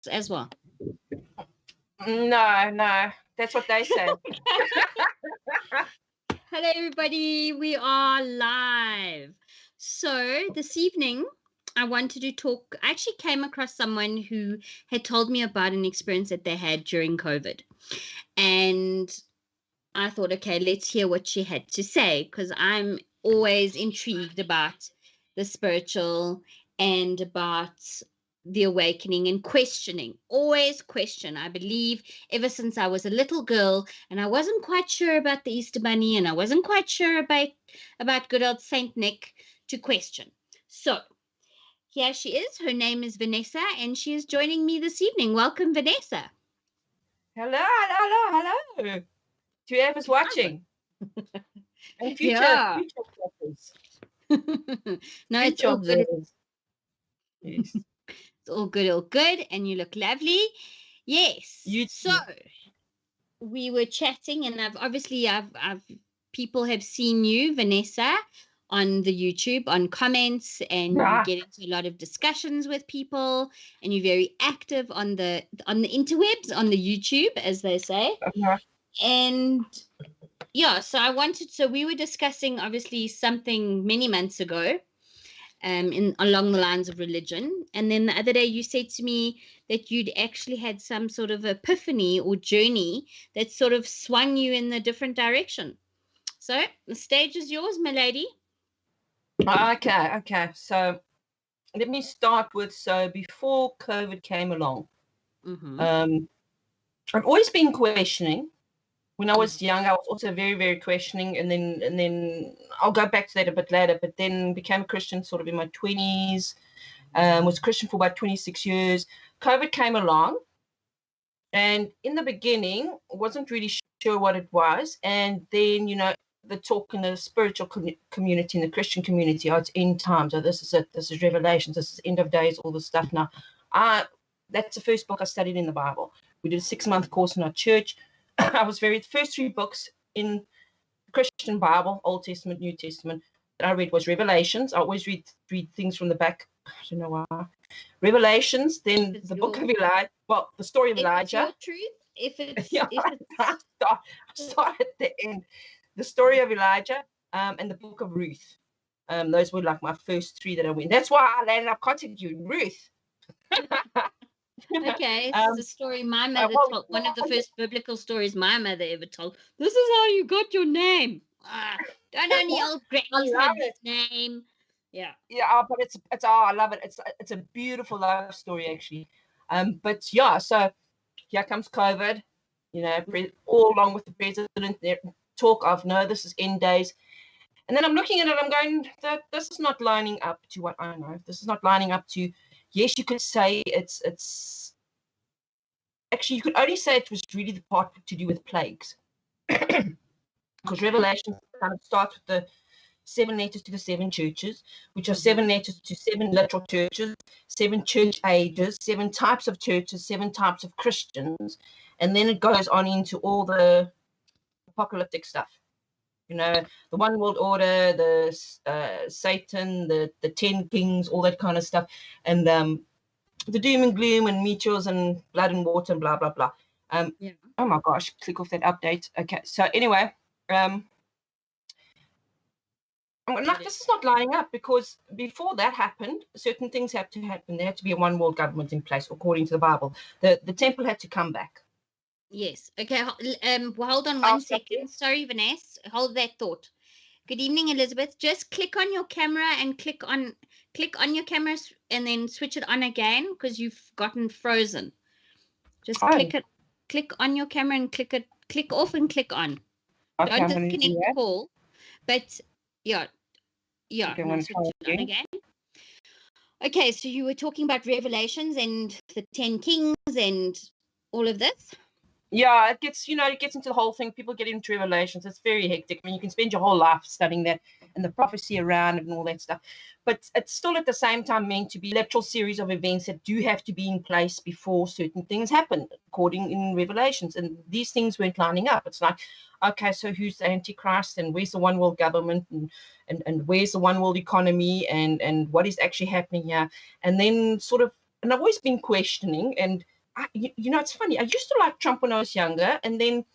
as well? No, that's what they say. Hello, everybody. We are live. So this evening, I wanted to talk. I actually came across someone who had told me about an experience that they had during COVID. And I thought, okay, let's hear what she had to say, because I'm always intrigued about the spiritual and about the awakening and questioning. Always question. I believe ever since I was a little girl, and I wasn't quite sure about the Easter Bunny, and I wasn't quite sure about good old Saint Nick, to question. So here she is. Her name is Vanessa, and she is joining me this evening. Welcome, Vanessa. Hello. To whoever's watching. And future watchers. No, it's all good. Yes. It's all good, and you look lovely. Yes. So we were chatting, and I've people have seen you, Vanessa, on the YouTube, on comments, and you get into a lot of discussions with people, and you're very active on the interwebs, on the YouTube, as they say. And yeah, so we were discussing obviously something many months ago, along the lines of religion. And then the other day you said to me that you'd actually had some sort of epiphany or journey that sort of swung you in a different direction. So the stage is yours, my lady. Okay. So let me start with, before COVID came along, I've always been questioning. When I was young, I was also very, very questioning, and then I'll go back to that a bit later, but then became a Christian sort of in my 20s, was a Christian for about 26 years. COVID came along, and in the beginning, wasn't really sure what it was, and then, the talk in the spiritual community, in the Christian community, it's end times, this is it, this is Revelations, this is end of days, all this stuff. Now, that's the first book I studied in the Bible. We did a 6-month course in our church. The first 3 books in the Christian Bible, Old Testament, New Testament, that I read was Revelations. I always read things from the back. I don't know why. Revelations, then the book of Elijah. Well, the story of Elijah. If it's I start at the end. The story of Elijah, and the book of Ruth. Those were like my first 3 that I went. That's why I landed up contacting you, Ruth. Okay, it's the story my mother told. One of the first biblical stories my mother ever told. This is how you got your name. Don't only old grannies have this name. Yeah, but it's I love it. It's a beautiful love story, actually. But yeah, so here comes COVID. All along with the president, talk of no, this is end days. And then I'm looking at it, I'm going, this is not lining up to what I know. This is not lining up to, yes, you could say it's actually, you could only say it was really the part to do with plagues. Because Revelation kind of starts with the 7 letters to the 7 churches, which are 7 letters to 7 literal churches, 7 church ages, 7 types of churches, 7 types of Christians. And then it goes on into all the apocalyptic stuff. The one world order, the Satan, the 10 kings, all that kind of stuff. And the doom and gloom and meteors and blood and water and blah, blah, blah. Oh my gosh, click off that update. Okay, so anyway, this is not lining up, because before that happened, certain things had to happen. There had to be a one world government in place, according to the Bible. The temple had to come back. Yes. Okay. Hold on one second. Sorry, Vanessa. Hold that thought. Good evening, Elizabeth. Just click on your camera and click on your camera, and then switch it on again, because you've gotten frozen. Just click on your camera and click off and click on. Okay, don't disconnect the call. But yeah. Okay, switch it on again. Okay, so you were talking about Revelations and the 10 kings and all of this. Yeah, it gets into the whole thing. People get into Revelations. It's very hectic. I mean, you can spend your whole life studying that and the prophecy around it and all that stuff. But it's still at the same time meant to be a literal series of events that do have to be in place before certain things happen, according in Revelations. And these things weren't lining up. It's like, okay, so who's the Antichrist, and where's the one world government, and where's the one world economy, and what is actually happening here? And then and I've always been questioning, and you know, it's funny. I used to like Trump when I was younger, and then,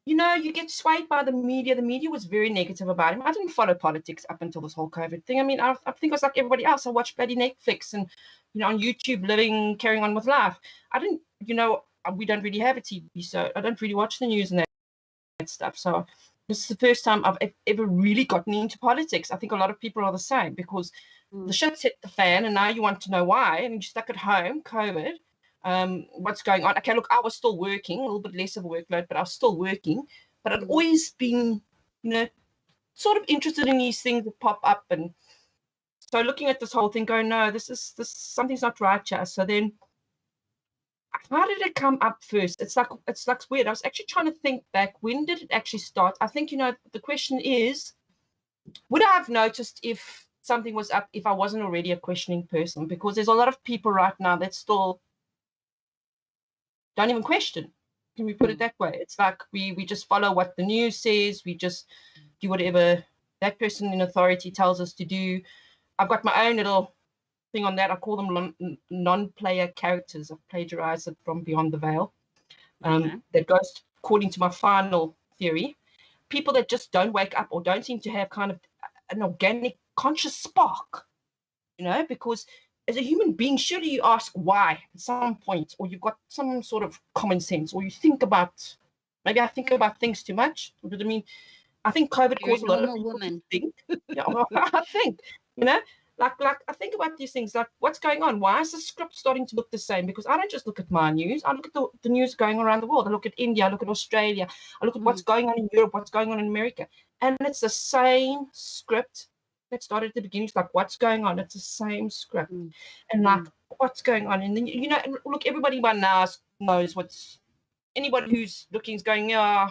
you know, you get swayed by the media. The media was very negative about him. I didn't follow politics up until this whole COVID thing. I mean, I think I was like everybody else. I watched bloody Netflix and, you know, on YouTube, carrying on with life. I didn't, you know, we don't really have a TV, so I don't really watch the news and that stuff. So this is the first time I've ever really gotten into politics. I think a lot of people are the same, because the shit's hit the fan, and now you want to know why, and you're stuck at home, COVID. What's going on? Okay, look, I was still working, a little bit less of a workload, but I was still working. But I'd always been, you know, sort of interested in these things that pop up. And so looking at this whole thing, going, no, this something's not right, Chas. So then, how did it come up first? It's like weird. I was actually trying to think back. When did it actually start? I think, you know, the question is, would I have noticed if something was up if I wasn't already a questioning person? Because there's a lot of people right now that still don't even question. Can we put it that way? It's like we just follow what the news says. We just do whatever that person in authority tells us to do. I've got my own little thing on that. I call them non-player characters. I've plagiarized it from Beyond the Veil. That goes according to my final theory. People that just don't wake up or don't seem to have kind of an organic conscious spark, you know, because as a human being, surely you ask why at some point, or you've got some sort of common sense, or you think about, maybe I think about things too much. But I mean, I think COVID caused a lot of people to think. Yeah, I think, you know, like I think about these things, like what's going on? Why is the script starting to look the same? Because I don't just look at my news. I look at the news going around the world. I look at India. I look at Australia. I look at what's going on in Europe, what's going on in America. And it's the same script that started at the beginning. It's like, what's going on? It's the same script. And like, what's going on? And then, you know, look, everybody by now knows anybody who's looking is going, yeah,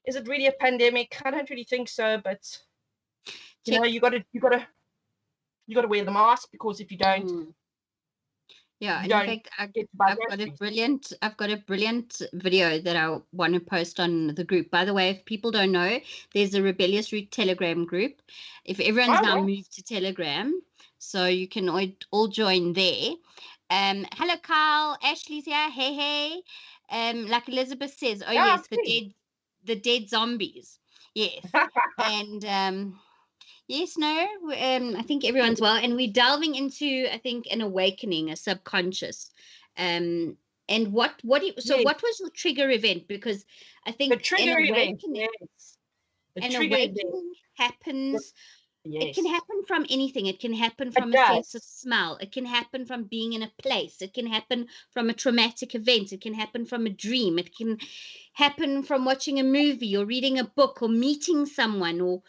is it really a pandemic? I don't really think so, but you know, you gotta wear the mask, because if you don't, yeah, and in fact, I've got a brilliant video that I want to post on the group. By the way, if people don't know, there's a Rebellious Root Telegram group. If everyone's now moved to Telegram, so you can all join there. Hello, Carl. Ashley's here. Hey. Like Elizabeth says, yes, the dead zombies. Yes, and yes, no, I think everyone's well, and we're delving into, I think, an awakening, a subconscious. And what was your trigger event? Because I think the trigger event, happens. Yes. It can happen from anything. It can happen from a sense of smell. It can happen from being in a place. It can happen from a traumatic event. It can happen from a dream. It can happen from watching a movie or reading a book or meeting someone, or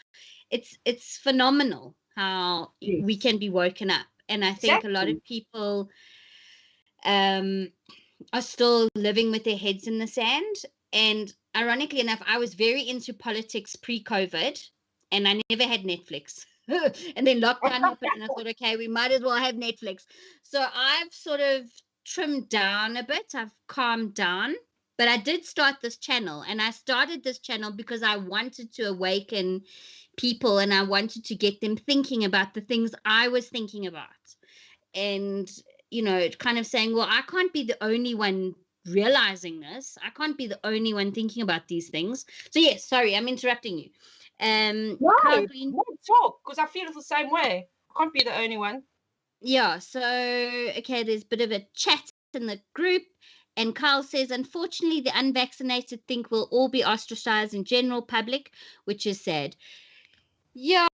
it's phenomenal how we can be woken up. And I think a lot of people are still living with their heads in the sand. And ironically enough, I was very into politics pre-COVID, and I never had Netflix. And then lockdown happened, and I thought, okay, we might as well have Netflix. So I've sort of trimmed down a bit. I've calmed down. But I did start this channel, and I started this channel because I wanted to awaken people, and I wanted to get them thinking about the things I was thinking about. And, you know, kind of saying, well, I can't be the only one realizing this. I can't be the only one thinking about these things. So, yes, sorry, I'm interrupting you. No, talk, because I feel the same way. I can't be the only one. Yeah, so, okay, there's a bit of a chat in the group. And Carl says, unfortunately, the unvaccinated think we'll all be ostracized in general public, which is sad. Yeah,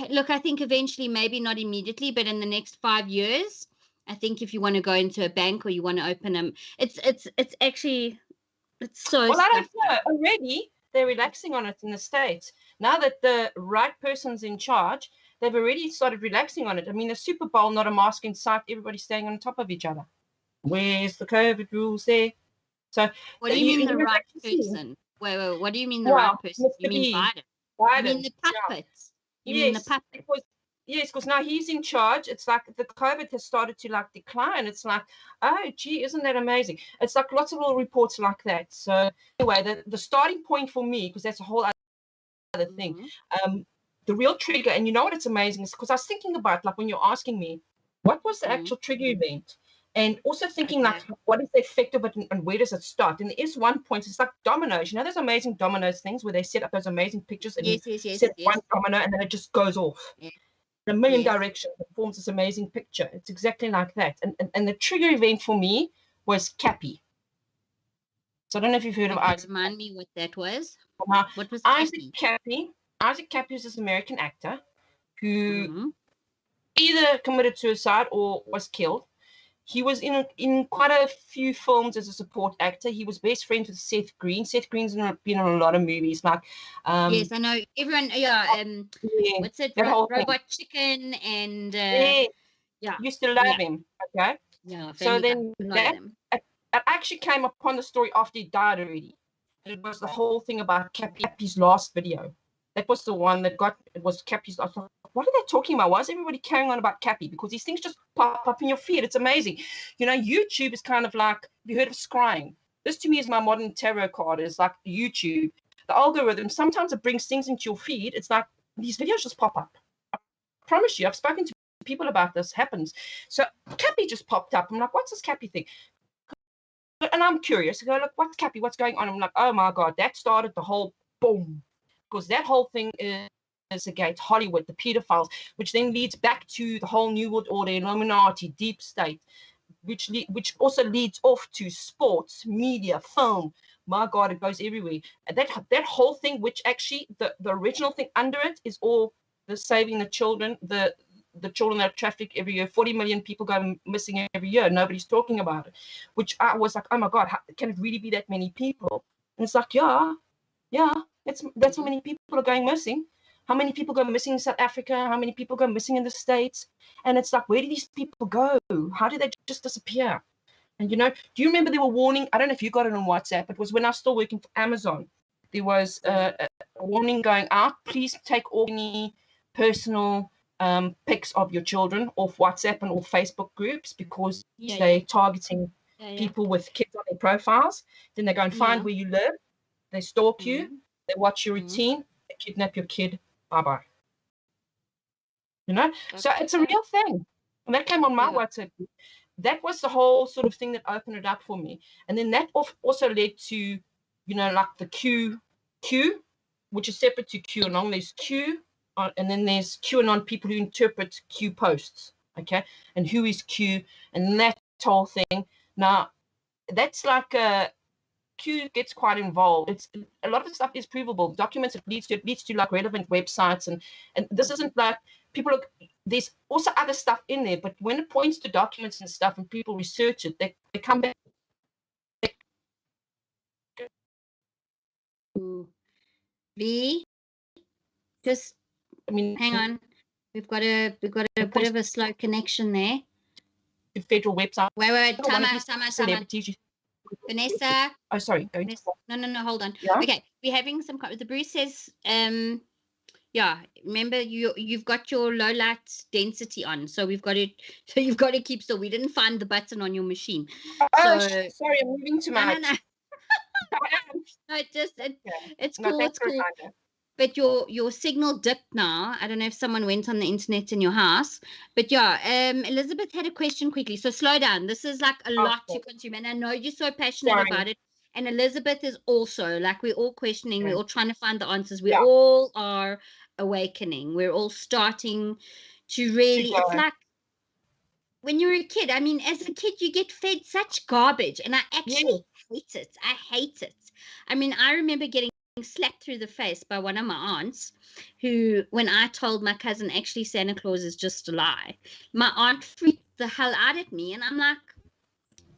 look, I think eventually, maybe not immediately, but in the next 5 years, I think if you want to go into a bank or you want to open them, it's actually, it's so. Well, I don't know. Already, they're relaxing on it in the States. Now that the right person's in charge, they've already started relaxing on it. I mean, the Super Bowl, not a mask in sight, everybody's staying on top of each other. Where's the COVID rules there? So, what do you mean the right person? Wait, what do you mean the right person? You mean Biden? You mean the puppets? You mean the puppet? Because now he's in charge. It's like the COVID has started to like decline. It's like, oh, gee, isn't that amazing? It's like lots of little reports like that. So anyway, the starting point for me, because that's a whole other thing, the real trigger, and you know what it's amazing is because I was thinking about, like when you're asking me, what was the actual trigger event? And also thinking like, what is the effect of it and where does it start? And there is one point, it's like dominoes. You know, there's amazing dominoes things where they set up those amazing pictures and you set one domino and then it just goes off in a million directions. It forms this amazing picture. It's exactly like that. And the trigger event for me was Cappy. So I don't know if you've heard of Isaac. Remind me what that was. What was Isaac Cappy? Isaac Cappy is this American actor who either committed suicide or was killed. He was in quite a few films as a support actor. He was best friends with Seth Green. Seth Green's been in a lot of movies. Like, yes, I know everyone. What's it? Robot Chicken and used to love him. Okay, so then that I actually came upon the story after he died already. It was the whole thing about Cappy's last video. That was the one that it was Cappy's last. What are they talking about? Why is everybody carrying on about Cappy? Because these things just pop up in your feed. It's amazing. You know, YouTube is kind of like, have you heard of scrying? This to me is my modern tarot card. It's like YouTube. The algorithm, sometimes it brings things into your feed. It's like these videos just pop up. I promise you, I've spoken to people about this. Happens. So Cappy just popped up. I'm like, what's this Cappy thing? And I'm curious. I go, look, what's Cappy? What's going on? I'm like, oh my God, that started the whole boom. Because that whole thing is against Hollywood, the pedophiles, which then leads back to the whole New World Order, Illuminati, deep state, which also leads off to sports, media, film. My God, it goes everywhere. And that whole thing, which actually the original thing under it is all the saving the children, the children that are trafficked every year. 40 million people go missing every year. Nobody's talking about it. Which I was like, oh my God, can it really be that many people? And it's like, yeah. That's how many people are going missing. How many people go missing in South Africa? How many people go missing in the States? And it's like, where do these people go? How did they just disappear? And do you remember they were warning? I don't know if you got it on WhatsApp. It was when I was still working for Amazon. There was a warning going out. Please take all any personal pics of your children off WhatsApp and all Facebook groups because they're targeting people with kids on their profiles. Then they go and find where you live. They stalk you, they watch your routine, they kidnap your kid, bye-bye. So it's a real thing. And that came on my WhatsApp group. That was the whole sort of thing that opened it up for me. And then that also led to, like the Q, which is separate to QAnon. There's Q, and then there's QAnon people who interpret Q posts, okay? And who is Q, and that whole thing. Now, that's like Q gets quite involved. It's a lot of the stuff is provable. Documents it leads to like relevant websites, and this isn't like people look. There's also other stuff in there, but when it points to documents and stuff, and people research it, they come back. V, just hang on. We've got a bit of a slow connection there. The federal website. Wait. Time out. Vanessa. Oh, sorry. No, hold on. Yeah? Okay, we're having some. The Bruce says, remember you've got your low light density on, so you've got to keep still. We didn't find the button on your machine. Oh, sorry, I'm moving too much. No. No, it's cool. It's cool. But your signal dipped now. I don't know if someone went on the internet in your house. But Elizabeth had a question quickly. So slow down. This is like a lot to consume. And I know you're so passionate about it. And Elizabeth is also, like, we're all questioning. We're all trying to find the answers. We all are awakening. We're all starting to really, it's like when you're a kid. I mean, as a kid, you get fed such garbage. And I actually hate it. I hate it. I mean, I remember getting slapped through the face by one of my aunts who, when I told my cousin actually Santa Claus is just a lie, my aunt freaked the hell out at me, and I'm like,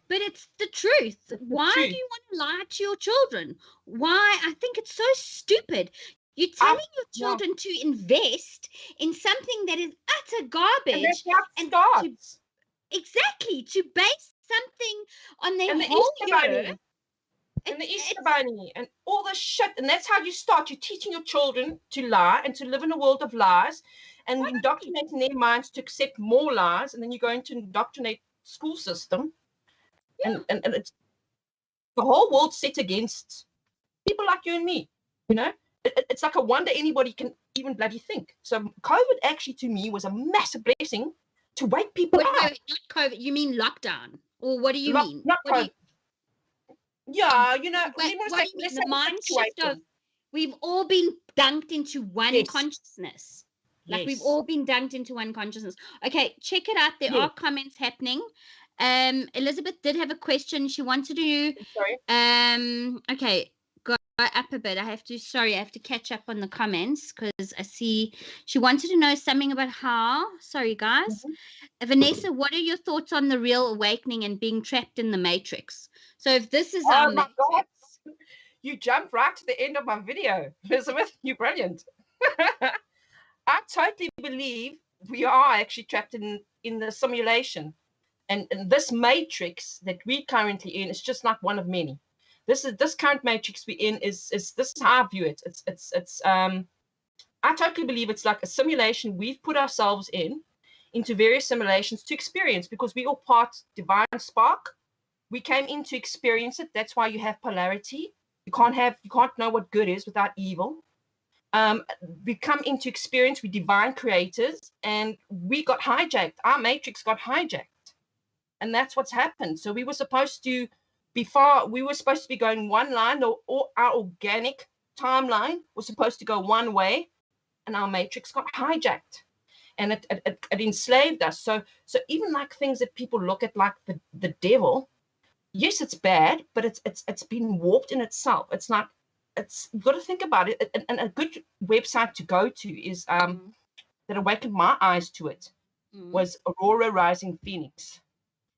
but it's the truth. Why do you want to lie to your children? Why? I think it's so stupid. You're telling your children to invest in something that is utter garbage, to base something on their whole year. And the Easter Bunny and all this shit. And that's how you start. You're teaching your children to lie and to live in a world of lies and indoctrinating their minds to accept more lies. And then you're going to indoctrinate school system. And it's the whole world set against people like you and me. It's like a wonder anybody can even bloody think. So COVID actually to me was a massive blessing to wake people up. Wait, not COVID. You mean lockdown? Or what do you mean? Not What COVID. Yeah, you know, Wait, let's what do say, you mean? let's The say mind shift of situation. we've all been dunked into one Yes. consciousness. Like we've Yes. all been dunked into one consciousness. Okay, check it out. There Yeah. are comments happening. Elizabeth did have a question. She wanted to Sorry. Okay, go up a bit. I have to catch up on the comments because I see she wanted to know something about how. Sorry, guys. Vanessa, what are your thoughts on the real awakening and being trapped in the matrix? So if this is our Oh my matrix, God. You jumped right to the end of my video, Elizabeth. You're brilliant. I totally believe we are actually trapped in the simulation. And this matrix that we're currently in is just like one of many. This current matrix we're in is this is how I view it. It's I totally believe it's like a simulation we've put ourselves into various simulations to experience, because we all part divine spark. We came in to experience it. That's why you have polarity. You can't know what good is without evil. We come into experience. We divine creators, and we got hijacked. Our matrix got hijacked, and that's what's happened. So we were supposed to be going one line, or our organic timeline was supposed to go one way, and our matrix got hijacked, and it enslaved us. So even like things that people look at like the devil, yes, it's bad, but it's been warped in itself. It's not. You've got to think about it. And a good website to go to is that awakened my eyes to it was Aurora Rising Phoenix.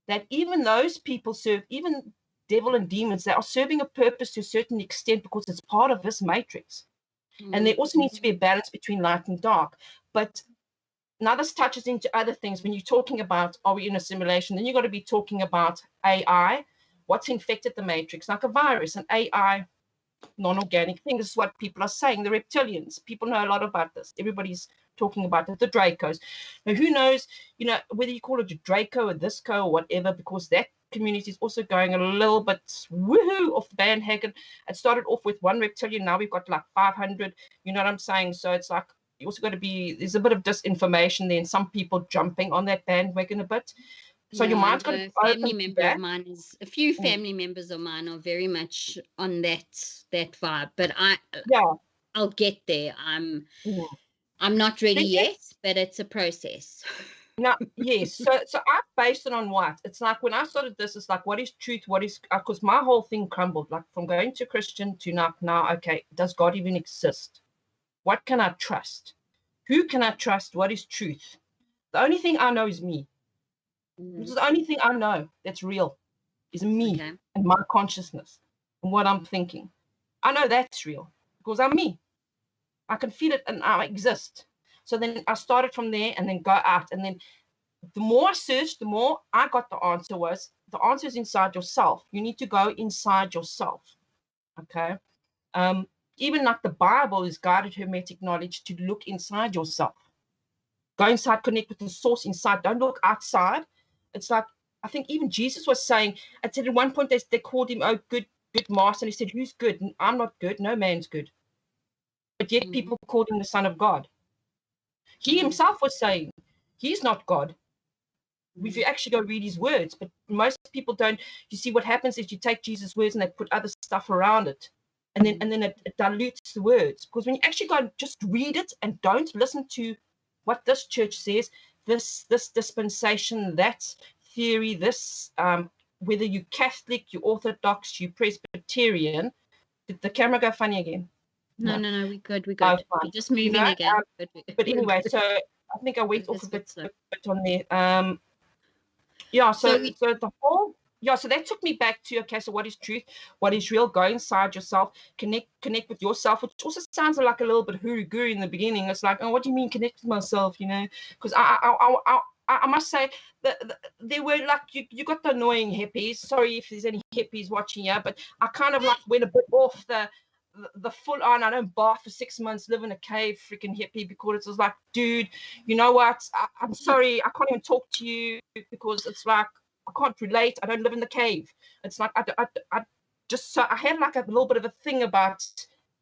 That even those people serve, even devil and demons, they are serving a purpose to a certain extent because it's part of this matrix. And there also needs to be a balance between light and dark. But now this touches into other things. When you're talking about, are we in a simulation? Then you've got to be talking about AI, what's infected the matrix, like a virus, an AI, non-organic thing. This is what people are saying. The reptilians, people know a lot about this. Everybody's talking about it. The Dracos. Now, who knows, whether you call it a Draco or this or whatever, because that community is also going a little bit woohoo off the bandwagon. It started off with one reptilian. Now we've got like 500. You know what I'm saying? So it's like, you also got to there's a bit of disinformation there, and some people jumping on that bandwagon a bit. So your mind's got to be open to that. A few family members of mine are very much on that vibe, but I'll get there. I'm not ready yet, but it's a process. No, yes. So I've based it on what? It's like when I started this, it's like, what is truth? What is, because my whole thing crumbled, like from going to Christian to now, okay, does God even exist? What can I trust? Who can I trust? What is truth? The only thing I know is me. This is the only thing I know that's real, is me and my consciousness and what I'm thinking. I know that's real because I'm me. I can feel it and I exist. So then I started from there and then go out. And then the more I searched, the more I got the answer is inside yourself. You need to go inside yourself. Okay. Even like the Bible is guided hermetic knowledge to look inside yourself. Go inside, connect with the source inside. Don't look outside. It's like, I think even Jesus was saying, I said at one point they called him, oh, good master. And he said, who's good? I'm not good. No man's good. But yet people called him the Son of God. He himself was saying, he's not God. If you actually go read his words, but most people don't. You see, what happens is you take Jesus' words and they put other stuff around it. And then it dilutes the words. Because when you actually go and just read it and don't listen to what this church says, this dispensation, that theory, this, whether you're Catholic, you're Orthodox, you're Presbyterian. Did the camera go funny again? No, we're good. We're just moving again. But anyway, so I think I went off a bit on there. So the whole, so that took me back to, okay, so what is truth? What is real? Go inside yourself, connect with yourself, which also sounds like a little bit hooey-gooey in the beginning. It's like, oh, what do you mean connect with myself, Because I must say that there were like, you got the annoying hippies. Sorry if there's any hippies watching here, but I kind of like went a bit off the full on, I don't bath for 6 months, live in a cave, freaking hippie, because it was like, dude, you know what? I'm sorry, I can't even talk to you because it's like, I can't relate. I don't live in the cave. It's like, I just, so I had like a little bit of a thing about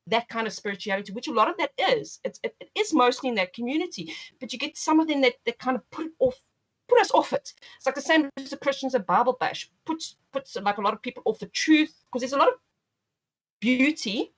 that kind of spirituality, which a lot of that is. It is mostly in that community, but you get some of them that kind of put put us off it. It's like the same as the Christians at Bible Bash puts like a lot of people off the truth, because there's a lot of beauty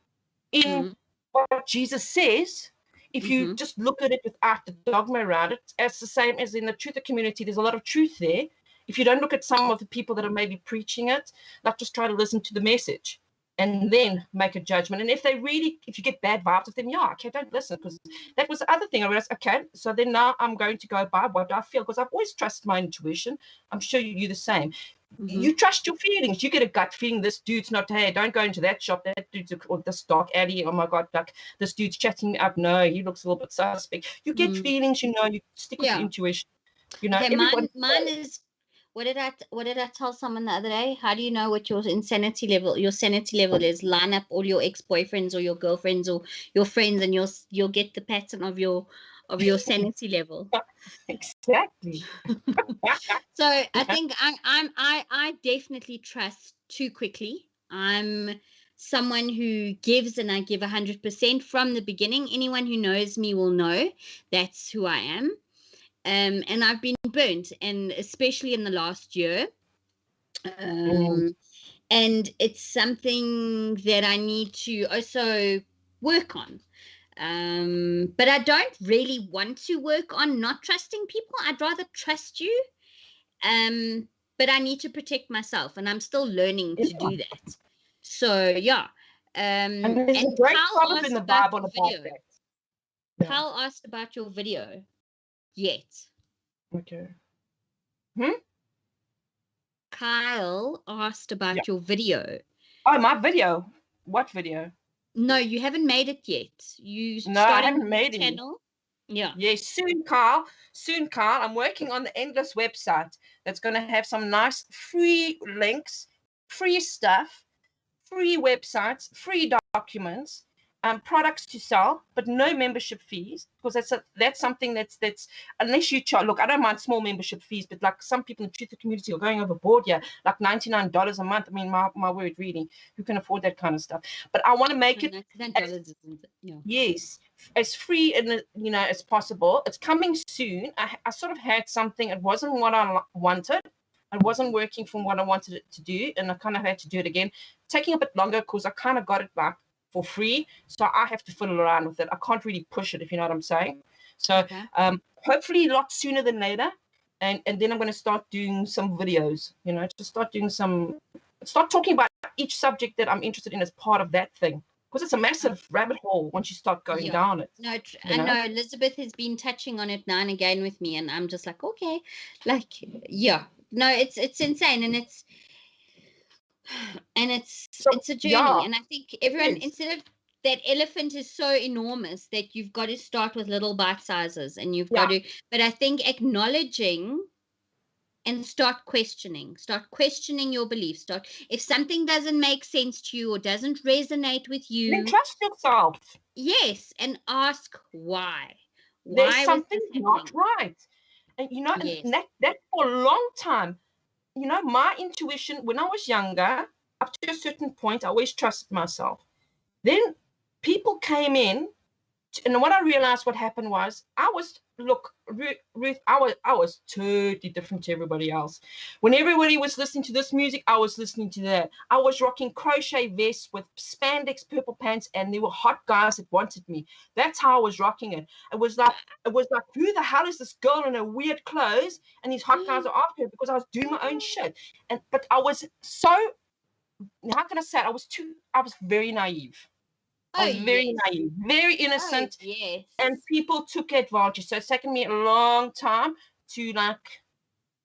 in what Jesus says. If you just look at it without the dogma around it, it's the same as in the truther community. There's a lot of truth there. If you don't look at some of the people that are maybe preaching it, like just try to listen to the message and then make a judgment. And if you get bad vibes with them, okay, don't listen, because that was the other thing. I realized, okay, so then now I'm going to go by what I feel, because I've always trusted my intuition. I'm sure you're the same. You trust your feelings. You get a gut feeling, this dude's not, hey, don't go into that shop, that dude's, or this dark alley, oh my God, like this dude's chatting me up, no, he looks a little bit suspect. You get feelings, you stick with your intuition. Okay, mine is, what did I tell someone the other day? How do you know what your sanity level is? Line up all your ex-boyfriends or your girlfriends or your friends, and you'll get the pattern of your sanity level. Exactly. So I think I definitely trust too quickly. I'm someone who gives, and I give 100% from the beginning. Anyone who knows me will know that's who I am. And I've been burnt, and especially in the last year. And it's something that I need to also work on. But I don't really want to work on not trusting people. I'd rather trust you. But I need to protect myself, and I'm still learning to do that. So yeah. And there's a great proverb in the Bible about that. Carl asked about your video. Yet. Okay. Kyle asked about your video. Oh, my video? What video? No, you haven't made it yet. I haven't made it. Channel? Yeah. Yes, soon, Carl. Soon, Carl. I'm working on the Endless website that's going to have some nice free links, free stuff, free websites, free documents, products to sell, but no membership fees, because that's something that's unless you charge. Look, I don't mind small membership fees, but like some people in the truther community are going overboard here, like $99 a month. I mean, my word, really, who can afford that kind of stuff? But I want to make it yes, as free and as possible. It's coming soon. I sort of had something. It wasn't what I wanted. It wasn't working from what I wanted it to do, and I kind of had to do it again, taking a bit longer because I kind of got it back for free, so I have to fiddle around with it. I can't really push it, if you know what I'm saying. So hopefully a lot sooner than later, and then I'm going to start doing some videos, just start talking about each subject that I'm interested in as part of that thing, because it's a massive rabbit hole once you start going down it. No, I know Elizabeth has been touching on it now and again with me, and I'm just like, okay, like, no, it's insane, and it's a journey, and I think everyone, instead of that elephant is so enormous that you've got to start with little bite sizes, and you've got to, but I think acknowledging and start questioning your beliefs. If something doesn't make sense to you or doesn't resonate with you, then trust yourself. Yes, and ask why. There's something not right. And that for a long time, my intuition when I was younger, up to a certain point, I always trusted myself. Then people came in, and what I realized what happened was Ruth, I was totally different to everybody else. When everybody was listening to this music, I was listening to that. I was rocking crochet vests with spandex purple pants, and there were hot guys that wanted me. That's how I was rocking it. It was like, who the hell is this girl in her weird clothes? And these hot guys are after her, because I was doing my own shit. But I was so, how can I say it? I was very naive. I was very naive, very innocent, and people took advantage. So it's taken me a long time to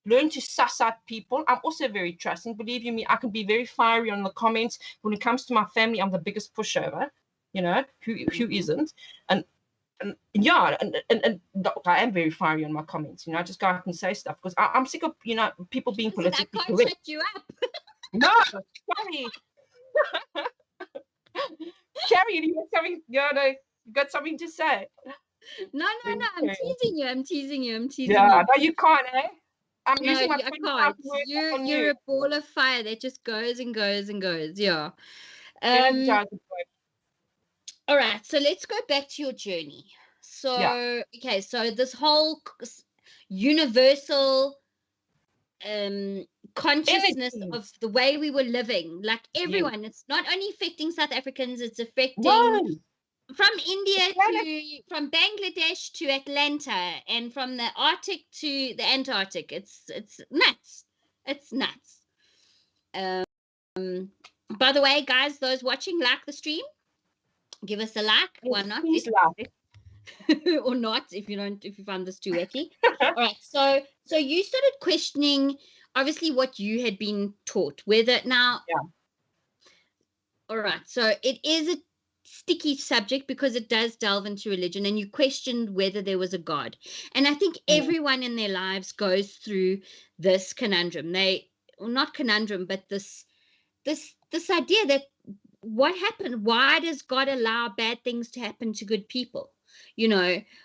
learn to suss out people. I'm also very trusting. Believe you me, I can be very fiery on the comments. When it comes to my family, I'm the biggest pushover. Who isn't? And I am very fiery on my comments. I just go out and say stuff because I'm sick of people being politically correct. I can't shut you up. No, sorry. Carrie, you got something to say? No, I'm teasing you. No, you can't, eh? I'm using my 25 words. You're a ball of fire that just goes and goes and goes. Yeah. All right, so let's go back to your journey. So, okay, so this whole universal consciousness Energy. of the way we were living, like Yes. everyone. It's not only affecting South Africans, it's affecting No. from India planet. to, from Bangladesh to Atlanta, and from the Arctic to the Antarctic. It's nuts. It's nuts. By the way, guys, those watching, like the stream, give us a like. Yes, Why not? please like. Or not, if you find this too wacky. All right, so you started questioning obviously what you had been taught, whether now. Yeah. All right, so it is a sticky subject because it does delve into religion, and you questioned whether there was a God. And I think everyone in their lives goes through this conundrum. Well, not conundrum, but this idea that what happened? Why does God allow bad things to happen to good people?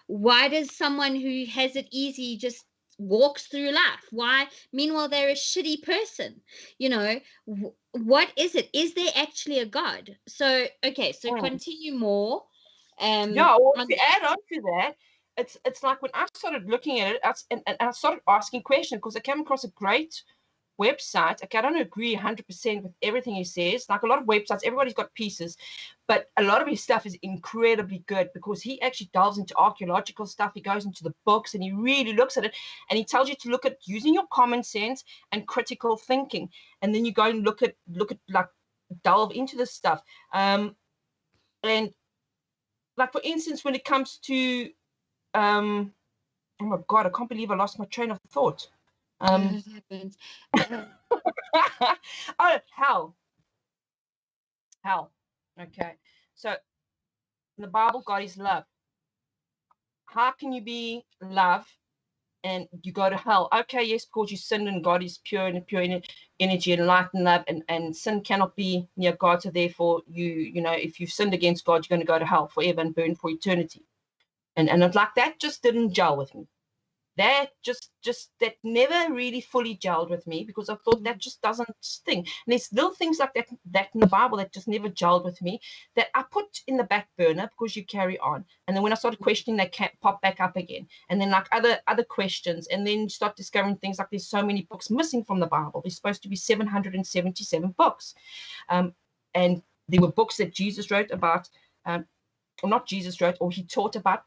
Why does someone who has it easy just walks through life? Why? Meanwhile, they're a shitty person. What is it? Is there actually a God? So, okay, so continue more. Yeah, or to add on to that, it's like when I started looking at it, and I started asking questions because I came across a great website. Okay, I don't agree 100% with everything he says. Like a lot of websites, everybody's got pieces, but a lot of his stuff is incredibly good because he actually delves into archaeological stuff. He goes into the books and he really looks at it, and he tells you to look at using your common sense and critical thinking, and then you go and look at like delve into this stuff. And like for instance, when it comes to oh my God, I can't believe I lost my train of thought. That happens. Oh, hell. Okay, so in the Bible, God is love. How can you be love and you go to hell? Okay, yes, because you sinned and God is pure and pure energy and light and love, and sin cannot be near God. So therefore, if you've sinned against God, you're going to go to hell forever and burn for eternity. And it's like that just didn't gel with me. That just that never really fully gelled with me because I thought that just doesn't sting. And there's little things like that in the Bible that just never gelled with me that I put in the back burner because you carry on. And then when I started questioning, they can't pop back up again. And then like other questions, and then you start discovering things like there's so many books missing from the Bible. There's supposed to be 777 books. And there were books that Jesus wrote about, or not Jesus wrote, or he taught about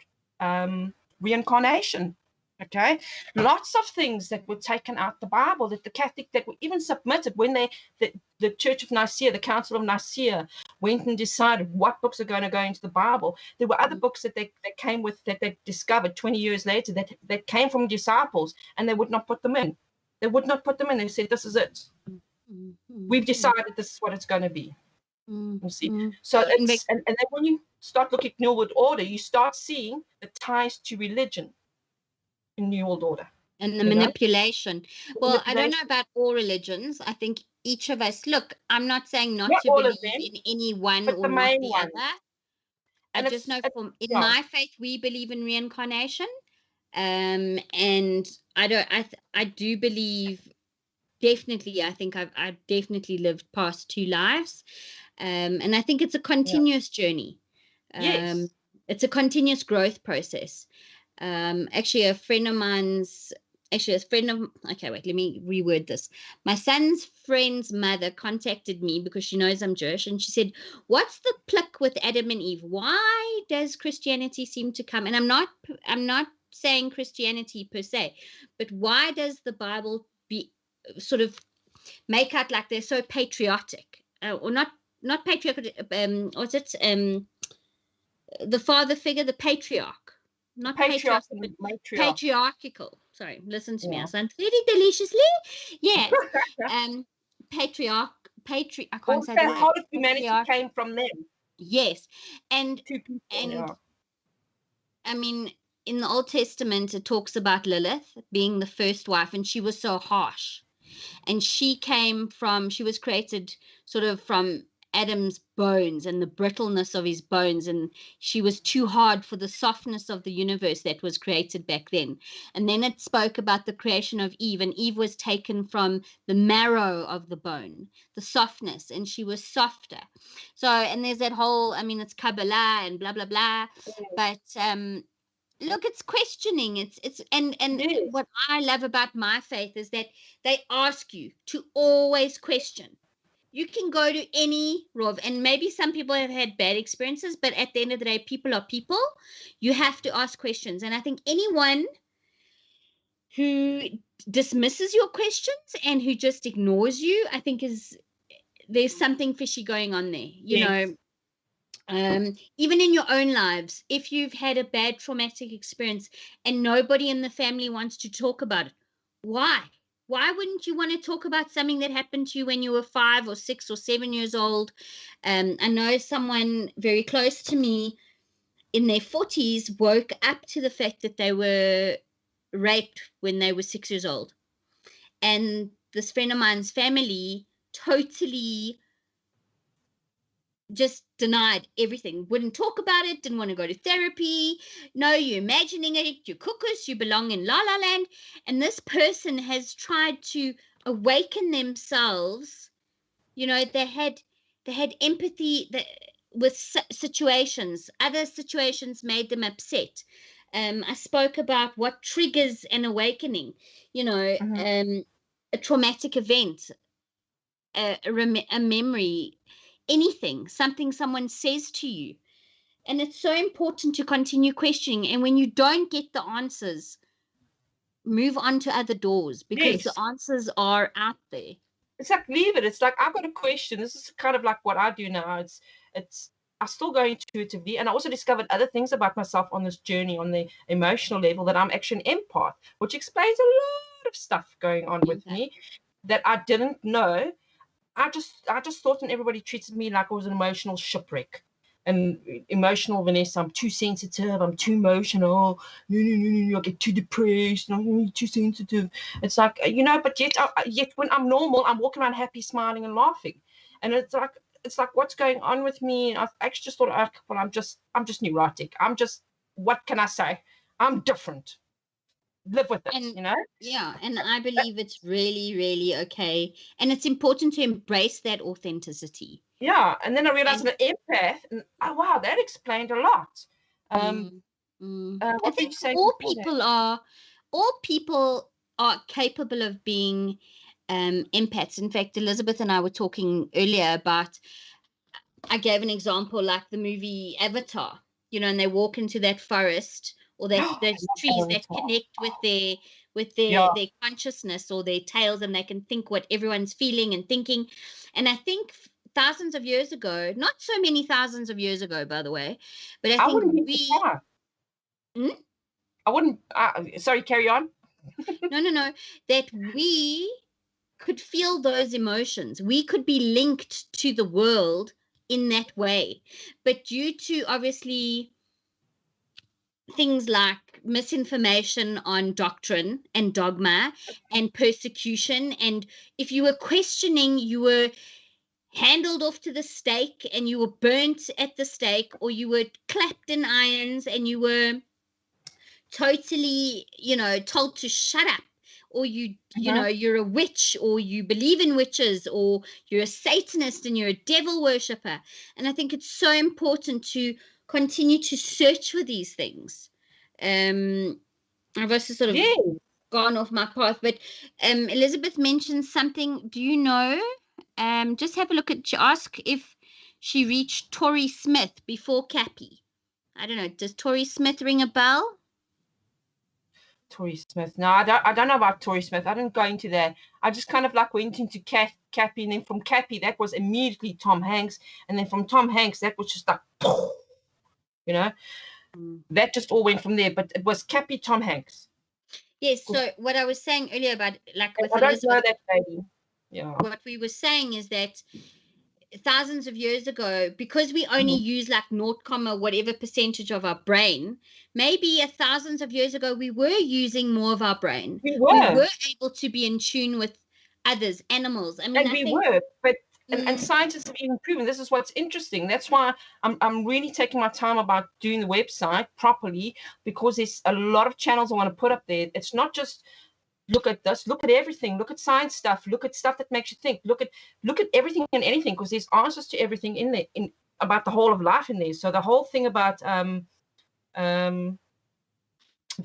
reincarnation. Okay, lots of things that were taken out the Bible that the Catholic that were even submitted when the Church of Nicaea, the Council of Nicaea, went and decided what books are going to go into the Bible. There were other books that they came with that they discovered 20 years later that came from disciples, and they would not put them in. They would not put them in. They said, "This is it. We've decided this is what it's going to be." You see, so it's and then when you start looking at New World Order, you start seeing the ties to religion. New World Order and the manipulation. Well, I don't know about all religions. I think each of us, look, I'm not saying not to believe in any one or not the other. I just know in my faith we believe in reincarnation, and I do believe, definitely, I think I've definitely lived past two lives, and I think it's a continuous journey. Yes. It's a continuous growth process. Actually, a friend of okay, wait, let me reword this. My son's friend's mother contacted me because she knows I'm Jewish, and she said, "What's the plick with Adam and Eve? Why does Christianity seem to come?" And I'm not saying Christianity per se, but why does the Bible sort of make out like they're so patriotic, or not patriotic? What's it? The father figure, the patriarch. Not patriarch, but patriarchal. Sorry, listen to me. I sound really deliciously. Yes. Patriarch. I can't say that. How did humanity came from them? Yes. And I mean, in the Old Testament, it talks about Lilith being the first wife, and she was so harsh. And she was created sort of from Adam's bones and the brittleness of his bones, and she was too hard for the softness of the universe that was created back then. And then it spoke about the creation of Eve, and Eve was taken from the marrow of the bone, the softness, and she was softer. So, and there's that whole, I mean, it's Kabbalah and blah blah blah, but look, it's questioning. It's and Yes. what I love about my faith is that they ask you to always question. You can go to any Rov, and maybe some people have had bad experiences, but at the end of the day, people are people. You have to ask questions, and I think anyone who dismisses your questions and who just ignores you, I think there's something fishy going on there. Yes. Even in your own lives, if you've had a bad traumatic experience and nobody in the family wants to talk about it, why? Why wouldn't you want to talk about something that happened to you when you were 5 or 6 or 7 years old? I know someone very close to me in their 40s woke up to the fact that they were raped when they were 6 years old. And this friend of mine's family totally just denied everything, wouldn't talk about it, didn't want to go to therapy. No, you're imagining it, you're cuckoo, you belong in la la land. And this person has tried to awaken themselves. They had empathy with situations. Other situations made them upset. I spoke about what triggers an awakening. A traumatic event, a memory, anything, something someone says to you. And it's so important to continue questioning. And when you don't get the answers, move on to other doors, because the Yes. answers are out there. It's like, leave it. It's like, I've got a question. This is kind of like what I do now. It's I still go intuitively, and I also discovered other things about myself on this journey on the emotional level, that I'm actually an empath, which explains a lot of stuff going on with me that I didn't know. I just thought, and everybody treated me like I was an emotional shipwreck. And emotional, Vanessa, I'm too sensitive, I'm too emotional, no, I get too depressed, no, you're too sensitive. It's like, but yet when I'm normal, I'm walking around happy, smiling and laughing. And it's like what's going on with me? And I've actually just thought, well, I'm just neurotic. What can I say? I'm different. Live with it, And yeah, and I believe it's really, really okay. And it's important to embrace that authenticity. Yeah, and then I realized And I'm an empath, and oh wow, that explained a lot. I What were you think saying all before that? people are capable of being empaths. In fact, Elizabeth and I were talking earlier about, I gave an example like the movie Avatar, and they walk into that forest or I those trees love that Avatar. connect with their Yeah, their consciousness or their tails, and they can think what everyone's feeling and thinking. And I think thousands of years ago, not so many thousands of years ago, by the way, but I I think wouldn't be we. surprised. Hmm? I wouldn't. Sorry, carry on. No, that we could feel those emotions. We could be linked to the world in that way. But due to obviously things like misinformation on doctrine and dogma and persecution, and if you were questioning, you were handled off to the stake and you were burnt at the stake, or you were clapped in irons and you were totally, told to shut up, or you're a witch, or you believe in witches, or you're a Satanist and you're a devil worshiper. And I think it's so important to continue to search for these things. I've also sort of Yeah, gone off my path, but Elizabeth mentioned something. Do you know? Just have a look at. Ask if she reached Tori Smith before Cappy. I don't know. Does Tori Smith ring a bell? Tori Smith. No, I don't know about Tori Smith. I didn't go into that. I just kind of like went into Cappy, and then from Cappy, that was immediately Tom Hanks, and then from Tom Hanks, that was just like, you know, that just all went from there. But it was Cappy, Tom Hanks. Yes. So what I was saying earlier about, like with I don't know Elizabeth, that lady. Yeah. what we were saying is that thousands of years ago, because we only use like 0, whatever percentage of our brain, maybe thousands of years ago we were using more of our brain. We We were. were able to be in tune with others, animals. I mean, And I we think. were, but and Mm, scientists have even proven this is what's interesting. That's why I'm really taking my time about doing the website properly, because there's a lot of channels I want to put up there. It's not just look at this, look at everything, look at science stuff, look at stuff that makes you think, look at everything and anything, because there's answers to everything in there, about the whole of life in there. So the whole thing about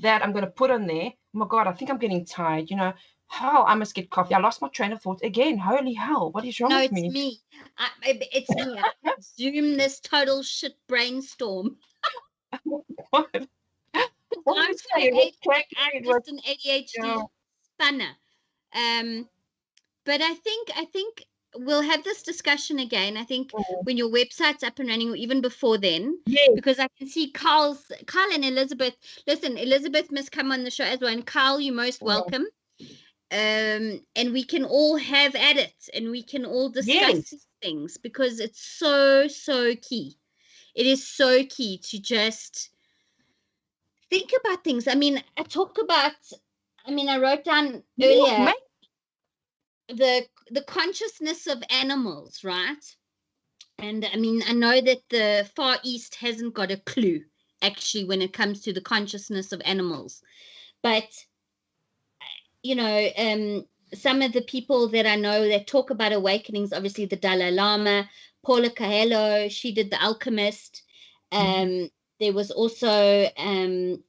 that I'm going to put on there. Oh my God, I think I'm getting tired. You know, how I must get coffee. I lost my train of thought again. Holy hell, what is wrong No, with it's me? me. It's me. I Zoom this total shit brainstorm. What? What are you saying? I'm just an ADHD spanner. But I think we'll have this discussion again. I think when your website's up and running, or even before then, because I can see Carl and Elizabeth. Listen, Elizabeth must come on the show as well. And Carl, you're most welcome. And we can all have at it, and we can all discuss these things, because it's so key. It is so key to just think about things. I mean, I wrote down earlier the consciousness of animals, right? And I mean, I know that the Far East hasn't got a clue actually when it comes to the consciousness of animals, but you know, some of the people that I know that talk about awakenings, obviously the Dalai Lama, Paula Coelho, she did The Alchemist. There was also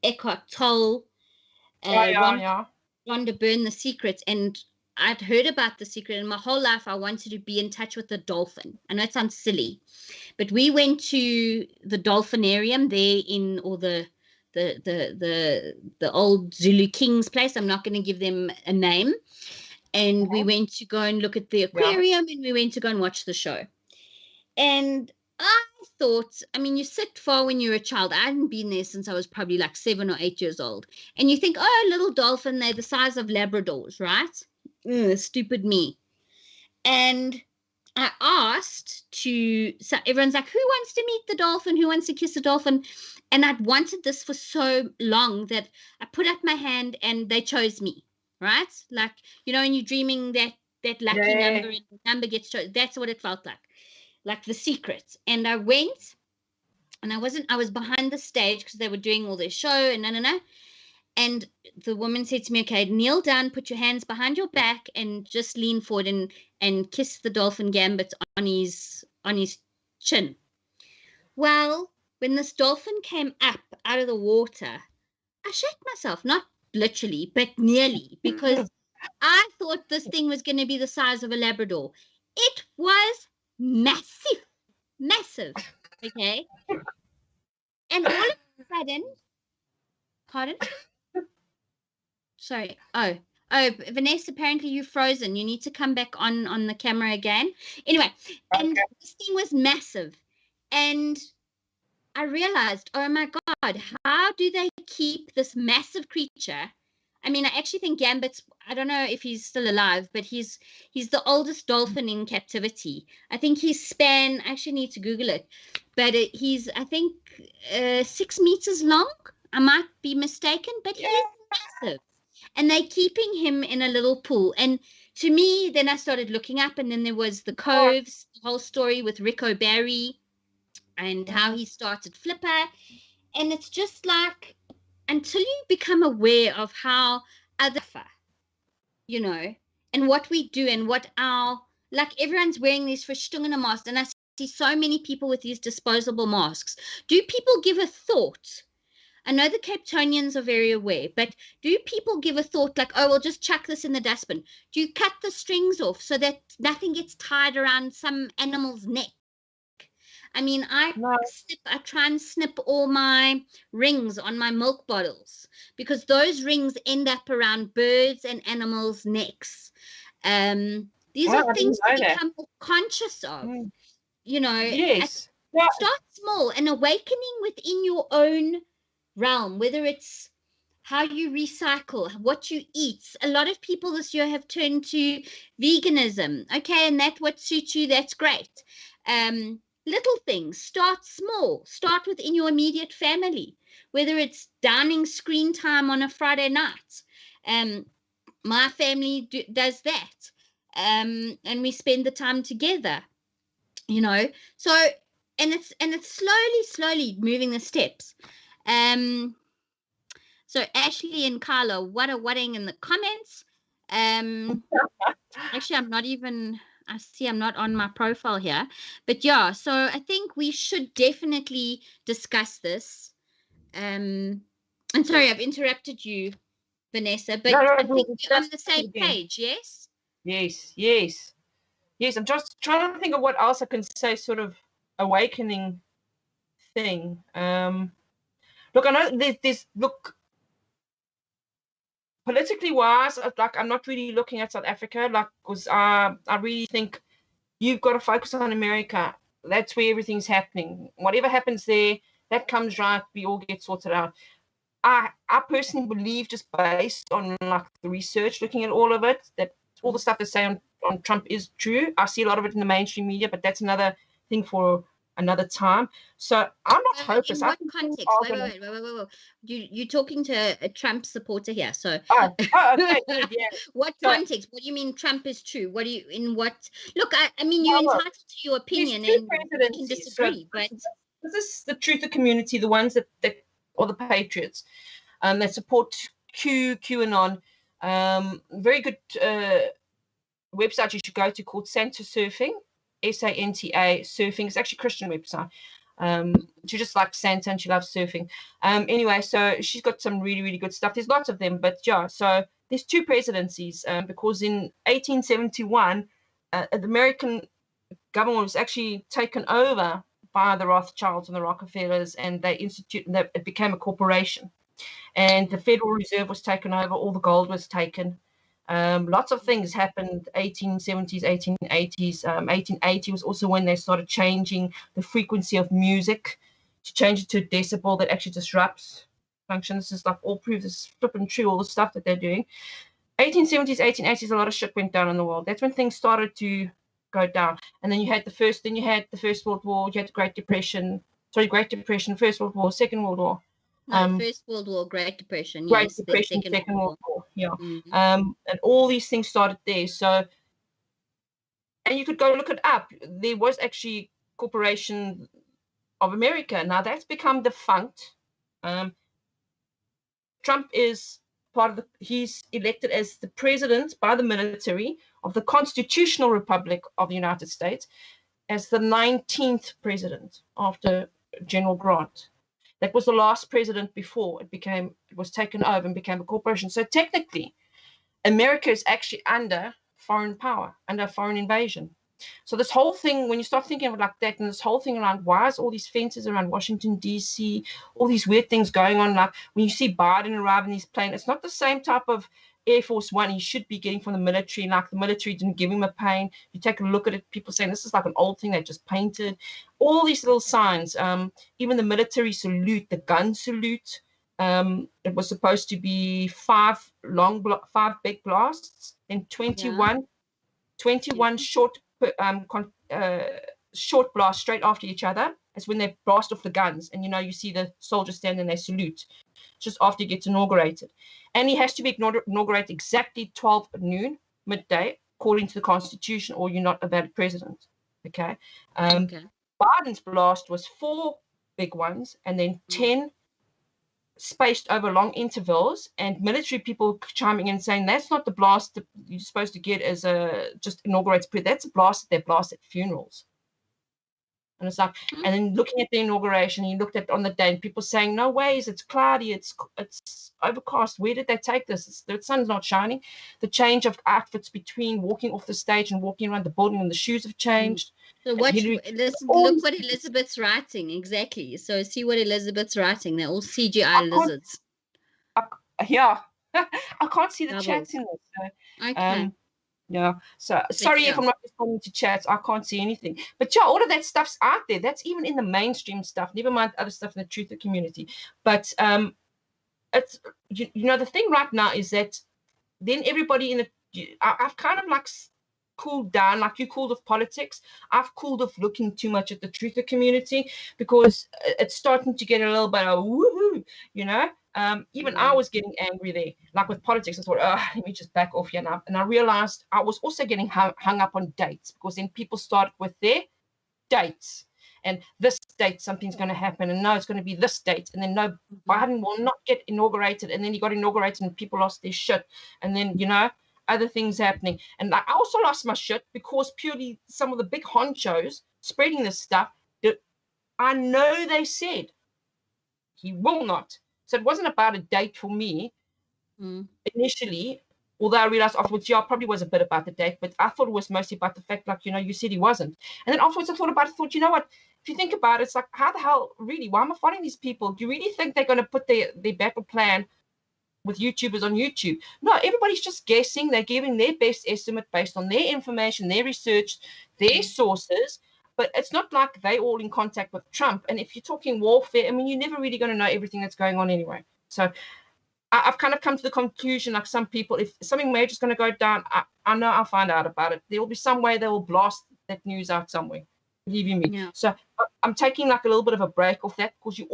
Eckhart Tolle, Rhonda Byrne, The Secret. And I'd heard about The Secret, and my whole life I wanted to be in touch with the dolphin. I know it sounds silly, but we went to the dolphinarium there in, or the old Zulu King's place. I'm not going to give them a name. And we went to go and look at the aquarium, and we went to go and watch the show. And I thought, I mean, you sit far when you're a child. I hadn't been there since I was probably like 7 or 8 years old. And you think, oh, little dolphin, they're the size of Labradors, right? Stupid me. And I asked so everyone's like, who wants to meet the dolphin? Who wants to kiss the dolphin? And I'd wanted this for so long that I put up my hand and they chose me, right? Like, you know, when you're dreaming that lucky number, and the number gets chosen. That's what it felt like The Secret. And I went, and I was behind the stage because they were doing all their show and no. And the woman said to me, okay, kneel down, put your hands behind your back, and just lean forward and kiss the dolphin Gambit on his chin. Well, when this dolphin came up out of the water, I shat myself, not literally, but nearly, because I thought this thing was going to be the size of a Labrador. It was massive, okay? And all of a sudden, pardon? Sorry. Oh, Vanessa, apparently you're frozen. You need to come back on the camera again. Anyway, and this thing was massive. And I realized, oh my God, how do they keep this massive creature? I mean, I actually think Gambit's, I don't know if he's still alive, but he's the oldest dolphin in captivity. I think his span, I actually need to Google it, but he's, I think, 6 meters long. I might be mistaken, but he is massive. And they're keeping him in a little pool. And to me, then I started looking up, and then there was the Coves, the whole story with Rico Barry and how he started Flipper. And it's just like, until you become aware of how other, you know, and what we do, and what like everyone's wearing these verstungene masks, and I see so many people with these disposable masks. Do people give a thought? I know the Cape Townians are very aware, but do people give a thought like, oh, we'll just chuck this in the dustbin? Do you cut the strings off so that nothing gets tied around some animal's neck? I mean, I try and snip all my rings on my milk bottles, because those rings end up around birds and animals' necks. These are things to become more conscious of. You know, start small, and awakening within your own realm, whether it's how you recycle, what you eat. A lot of people this year have turned to veganism. Okay, and that's what suits you, that's great. Little things, start small, start within your immediate family, whether it's downing screen time on a Friday night. My family does that, and we spend the time together, you know. So, and it's slowly moving the steps. So Ashley and Carla, what a wedding in the comments. Actually, I see I'm not on my profile here, but yeah, so I think we should definitely discuss this. I'm sorry, I've interrupted you, Vanessa, but No, I think we're on the that's same again. page, yes? Yes. I'm just trying to think of what else I can say, sort of awakening thing. Look, I know there's look, politically wise, like I'm not really looking at South Africa, like, because I really think you've got to focus on America. That's where everything's happening. Whatever happens there, that comes right. We all get sorted out. I personally believe, just based on like the research, looking at all of it, that all the stuff they say on Trump is true. I see a lot of it in the mainstream media, but that's another thing for another time. So I'm not hopeless. In what context? Wait. You're talking to a Trump supporter here. So okay, good, yeah. What context? What do you mean Trump is true? What do you in what look, I mean you're entitled to your opinion and you can disagree, but this is the truth of community, the ones that are the patriots, that support QAnon. Very good website you should go to called Santa Surfing, SANTA Surfing. It's actually a Christian website. She just likes Santa and she loves surfing. Anyway, so she's got some really, really good stuff. There's lots of them, but yeah, so there's two presidencies, because in 1871, the American government was actually taken over by the Rothschilds and the Rockefellers, and it became a corporation. And the Federal Reserve was taken over, all the gold was taken. Lots of things happened, 1870s, 1880s. 1880 was also when they started changing the frequency of music to change it to a decibel that actually disrupts function. This is like all proof, this is flipping true, all the stuff that they're doing. 1870s, 1880s, a lot of shit went down in the world. That's when things started to go down. And then you had the First World War, you had the Great Depression, First World War, Second World War. No, First World War, Great Depression, Great yes. Depression, Second World War, yeah. And all these things started there. So, and you could go look it up. There was actually Corporation of America. Now that's become defunct. Trump is he's elected as the president by the military of the Constitutional Republic of the United States as the 19th president after General Grant. That was the last president before it was taken over and became a corporation. So technically, America is actually under foreign power, under foreign invasion. So this whole thing, when you start thinking of it like that, and this whole thing around why is all these fences around Washington, D.C., all these weird things going on, like when you see Biden arrive in his plane, it's not the same type of Air Force One he should be getting from the military. Like the military didn't give him a plane. You take a look at it, people saying this is like an old thing they just painted. All these little signs, even the military salute, the gun salute, it was supposed to be 5 big blasts and 21 short blasts straight after each other. It's when they blast off the guns, and you see the soldiers stand and they salute just after he gets inaugurated. And he has to be inaugurated exactly 12 noon, midday, according to the Constitution, or you're not a valid president. Okay. Biden's blast was 4 big ones and then 10 spaced over long intervals, and military people chiming in saying that's not the blast that you're supposed to get as a just inaugurates. That's a blast that they blast at funerals. And it's like, and then looking at the inauguration, he looked at on the day, and people saying, "No ways, it's cloudy, it's overcast. Where did they take this? The sun's not shining." The change of outfits between walking off the stage and walking around the building, and the shoes have changed. So look what Elizabeth's writing exactly. So see what Elizabeth's writing. They're all CGI lizards. Yeah, I can't see the chats in this. So, okay. Yeah. So sorry if I'm not responding to chats. I can't see anything. But yeah, all of that stuff's out there. That's even in the mainstream stuff. Never mind other stuff in the truth of community. But it's the thing right now is that then everybody I've kind of like cooled down, like you cooled off politics. I've cooled off looking too much at the truth of community because it's starting to get a little bit of woohoo, even I was getting angry there, like with politics. I thought, let me just back off here now. And I realized I was also getting hung up on dates, because then people started with their dates. And this date, something's going to happen. And no, it's going to be this date. And then no, Biden will not get inaugurated. And then he got inaugurated and people lost their shit. And then, other things happening. And I also lost my shit because purely some of the big honchos spreading this stuff, I know they said he will not So it wasn't about a date for me initially, although I realized afterwards, yeah, it probably was a bit about the date, but I thought it was mostly about the fact, like, you said he wasn't. And then afterwards I thought, you know what, if you think about it, it's like, how the hell, really, why am I following these people? Do you really think they're going to put their battle plan with YouTubers on YouTube? No, everybody's just guessing. They're giving their best estimate based on their information, their research, their sources. But it's not like they all in contact with Trump. And if you're talking warfare, I mean, you're never really going to know everything that's going on anyway. So I've kind of come to the conclusion, like some people, if something major is going to go down, I know I'll find out about it. There will be some way they will blast that news out somewhere. Believe you me. Yeah. So I'm taking like a little bit of a break off that, because you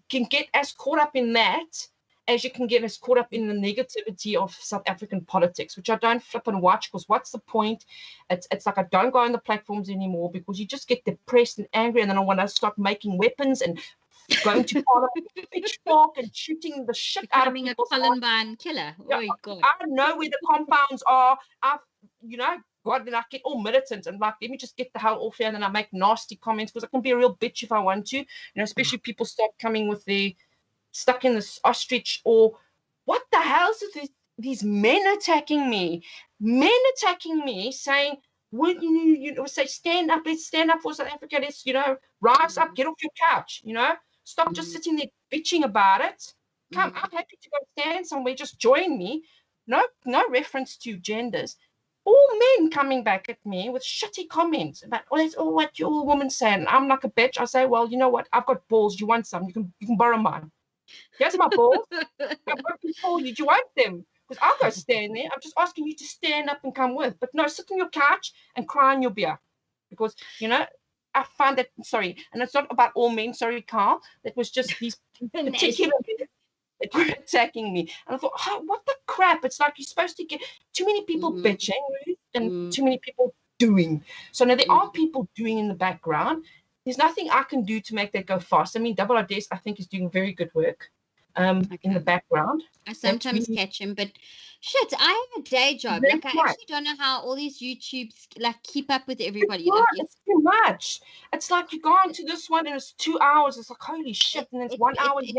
can get as caught up in that as you can get as caught up in the negativity of South African politics, which I don't flip and watch, because what's the point? It's like I don't go on the platforms anymore, because you just get depressed and angry, and then I want to start making weapons and going to Parliament with a pitchfork and shooting the shit out of people. Becoming a Columbine killer. Yeah, Oh, God. I know where the compounds are. God, then I get all militant and like, let me just get the hell off here, and then I make nasty comments, because I can be a real bitch if I want to. Especially people start coming with the stuck in this ostrich, or what the hell is these men attacking me? Men attacking me, saying, would you say, stand up, let's stand up for South Africa, let's, rise up, get off your couch, stop just sitting there bitching about it. Come, I'm happy to go stand somewhere, just join me. No reference to genders. All men coming back at me with shitty comments about, that's all what your woman saying. I'm like a bitch. I say, well, you know what? I've got balls. You want some? You can borrow mine. Here's my balls. I'm working for you. Do you want them? Because I'll go stand there. I'm just asking you to stand up and come with. But no, sit on your couch and cry on your beer. Because, I find that, sorry, and it's not about all men, sorry, Carl. That was just these particular men that were attacking me. And I thought, what the crap? It's like you're supposed to get too many people bitching, Ruth, and too many people doing. So now there are people doing in the background. There's nothing I can do to make that go fast. I mean, Double R's, I think, is doing very good work in the background. I sometimes catch him, but shit, I have a day job. Like, I actually don't know how all these YouTubes like keep up with everybody. It's too much. It's like you go onto this one and it's 2 hours. It's like, holy shit, and it's 1 hour. It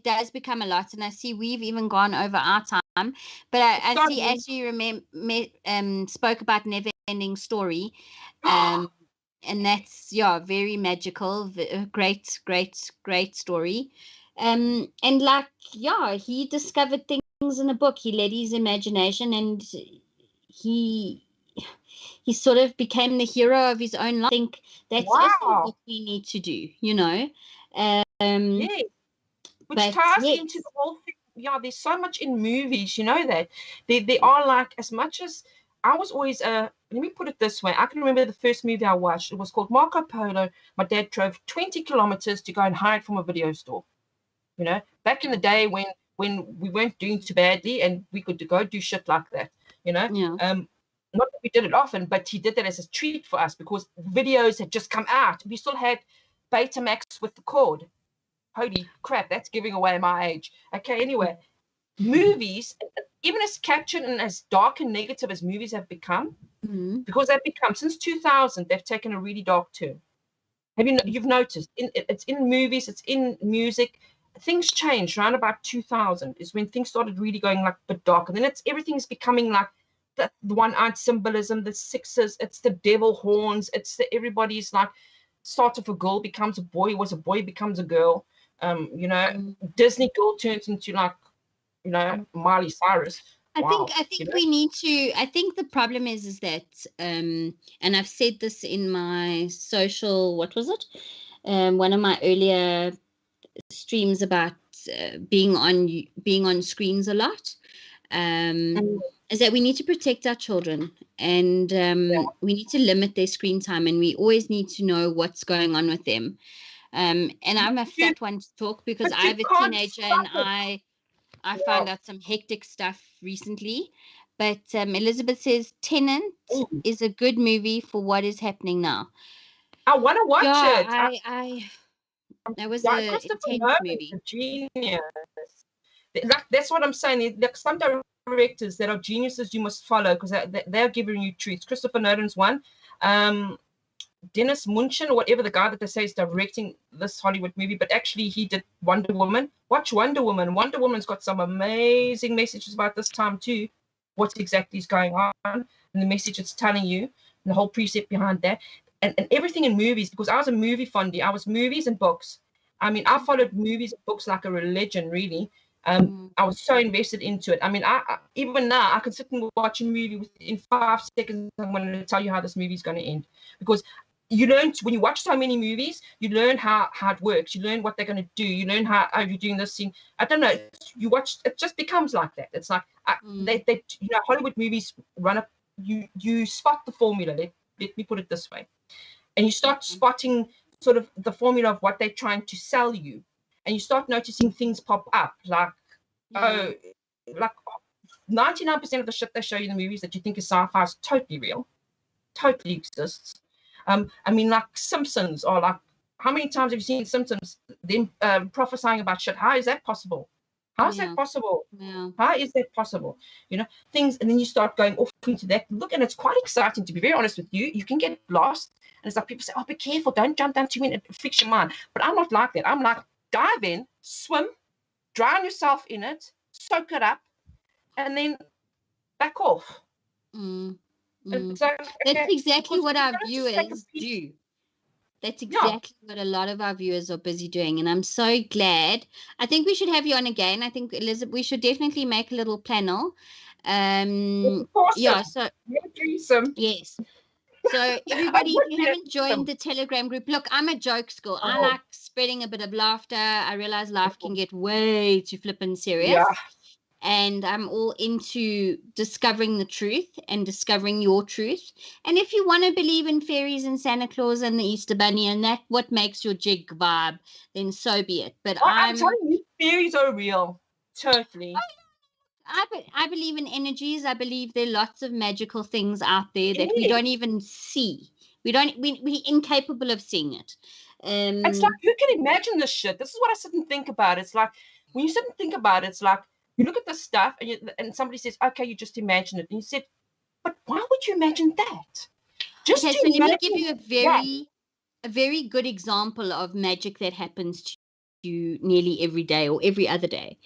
does become a lot, and I see we've even gone over our time. But I see, as you spoke about Never Ending Story, and that's very magical, great story. And like, he discovered things in a book. He led his imagination, and he sort of became the hero of his own life. I think that's also what we need to do, Yes. Which ties into the whole thing. Yeah, there's so much in movies, that. They are like, as much as I was always let me put it this way. I can remember the first movie I watched. It was called Marco Polo. My dad drove 20 kilometers to go and hide from a video store. Back in the day when we weren't doing too badly and we could go do shit like that. Not that we did it often, but he did that as a treat for us, because videos had just come out. We still had Betamax with the cord. Holy crap, that's giving away my age. Okay, anyway, movies, even as captured and as dark and negative as movies have become, because they've become, since 2000, they've taken a really dark turn. You've noticed, it's in movies, it's in music. Things changed around about 2000 is when things started really going like a bit dark. And then everything's becoming like the one-eyed symbolism, the sixes, it's the devil horns, it's everybody's like, starts off a girl, becomes a boy, was a boy, becomes a girl. Disney girl turns into like, Miley Cyrus. I think we need to. I think the problem is that, and I've said this in my social. What was it? One of my earlier streams about being on screens a lot. Is that we need to protect our children, and we need to limit their screen time, and we always need to know what's going on with them. And I'm a fat one to talk, because I have a teenager, and I found out some hectic stuff recently. But Elizabeth says Tenet is a good movie for what is happening now. I want to watch it. That was an intense movie. Genius. That's what I'm saying. There's some directors that are geniuses you must follow, because they're giving you truths. Christopher Nolan's one. Dennis Munchin or whatever, the guy that they say is directing this Hollywood movie, but actually he did Wonder Woman. Watch Wonder Woman. Wonder Woman's got some amazing messages about this time too, what exactly is going on, and the message it's telling you, and the whole precept behind that, and everything in movies, because I was a movie fundy. I was movies and books. I mean, I followed movies and books like a religion, really. I was so invested into it. I mean, I even now I can sit and watch a movie within 5 seconds. I'm going to tell you how this movie is going to end, because you learn when you watch so many movies, you learn how it works. You learn what they're going to do. You learn how you're doing this thing. I don't know. You watch, it just becomes like that. It's like they Hollywood movies run up. You spot the formula. Let me put it this way, and you start spotting sort of the formula of what they're trying to sell you, and you start noticing things pop up like 99% of the shit they show you in the movies that you think is sci-fi is totally real, totally exists. I mean, like Simpsons, or like, how many times have you seen Simpsons, them prophesying about shit? How is that possible? How is that possible? How is that possible? You know, things, and then you start going off into that. Look, and it's quite exciting, to be very honest with you. You can get lost, and it's like people say, oh, be careful, don't jump down too many, it freaks your mind. But I'm not like that. I'm like, dive in, swim, drown yourself in it, soak it up, and then back off. That's exactly what our viewers do. That's exactly what a lot of our viewers are busy doing, and I'm so glad. I think we should have you on again. I think, Elizabeth, we should definitely make a little panel. Yeah, so yes. So everybody, if you haven't joined the Telegram group, look, I'm a jokes girl. I like spreading a bit of laughter. I realize life can get way too flippin' serious. And I'm all into discovering the truth and discovering your truth. And if you want to believe in fairies and Santa Claus and the Easter Bunny and that what makes your jig vibe, then so be it. But I'm telling you, fairies are real. Totally. I believe in energies. I believe there are lots of magical things out there that we don't even see. We're incapable of seeing it. It's like, who can imagine this shit? This is what I sit and think about. It's like, when you sit and think about it, it's like, you look at this stuff and somebody says, okay, you just imagine it. And you said, but why would you imagine that? So let me give you a very good example of magic that happens to you nearly every day or every other day.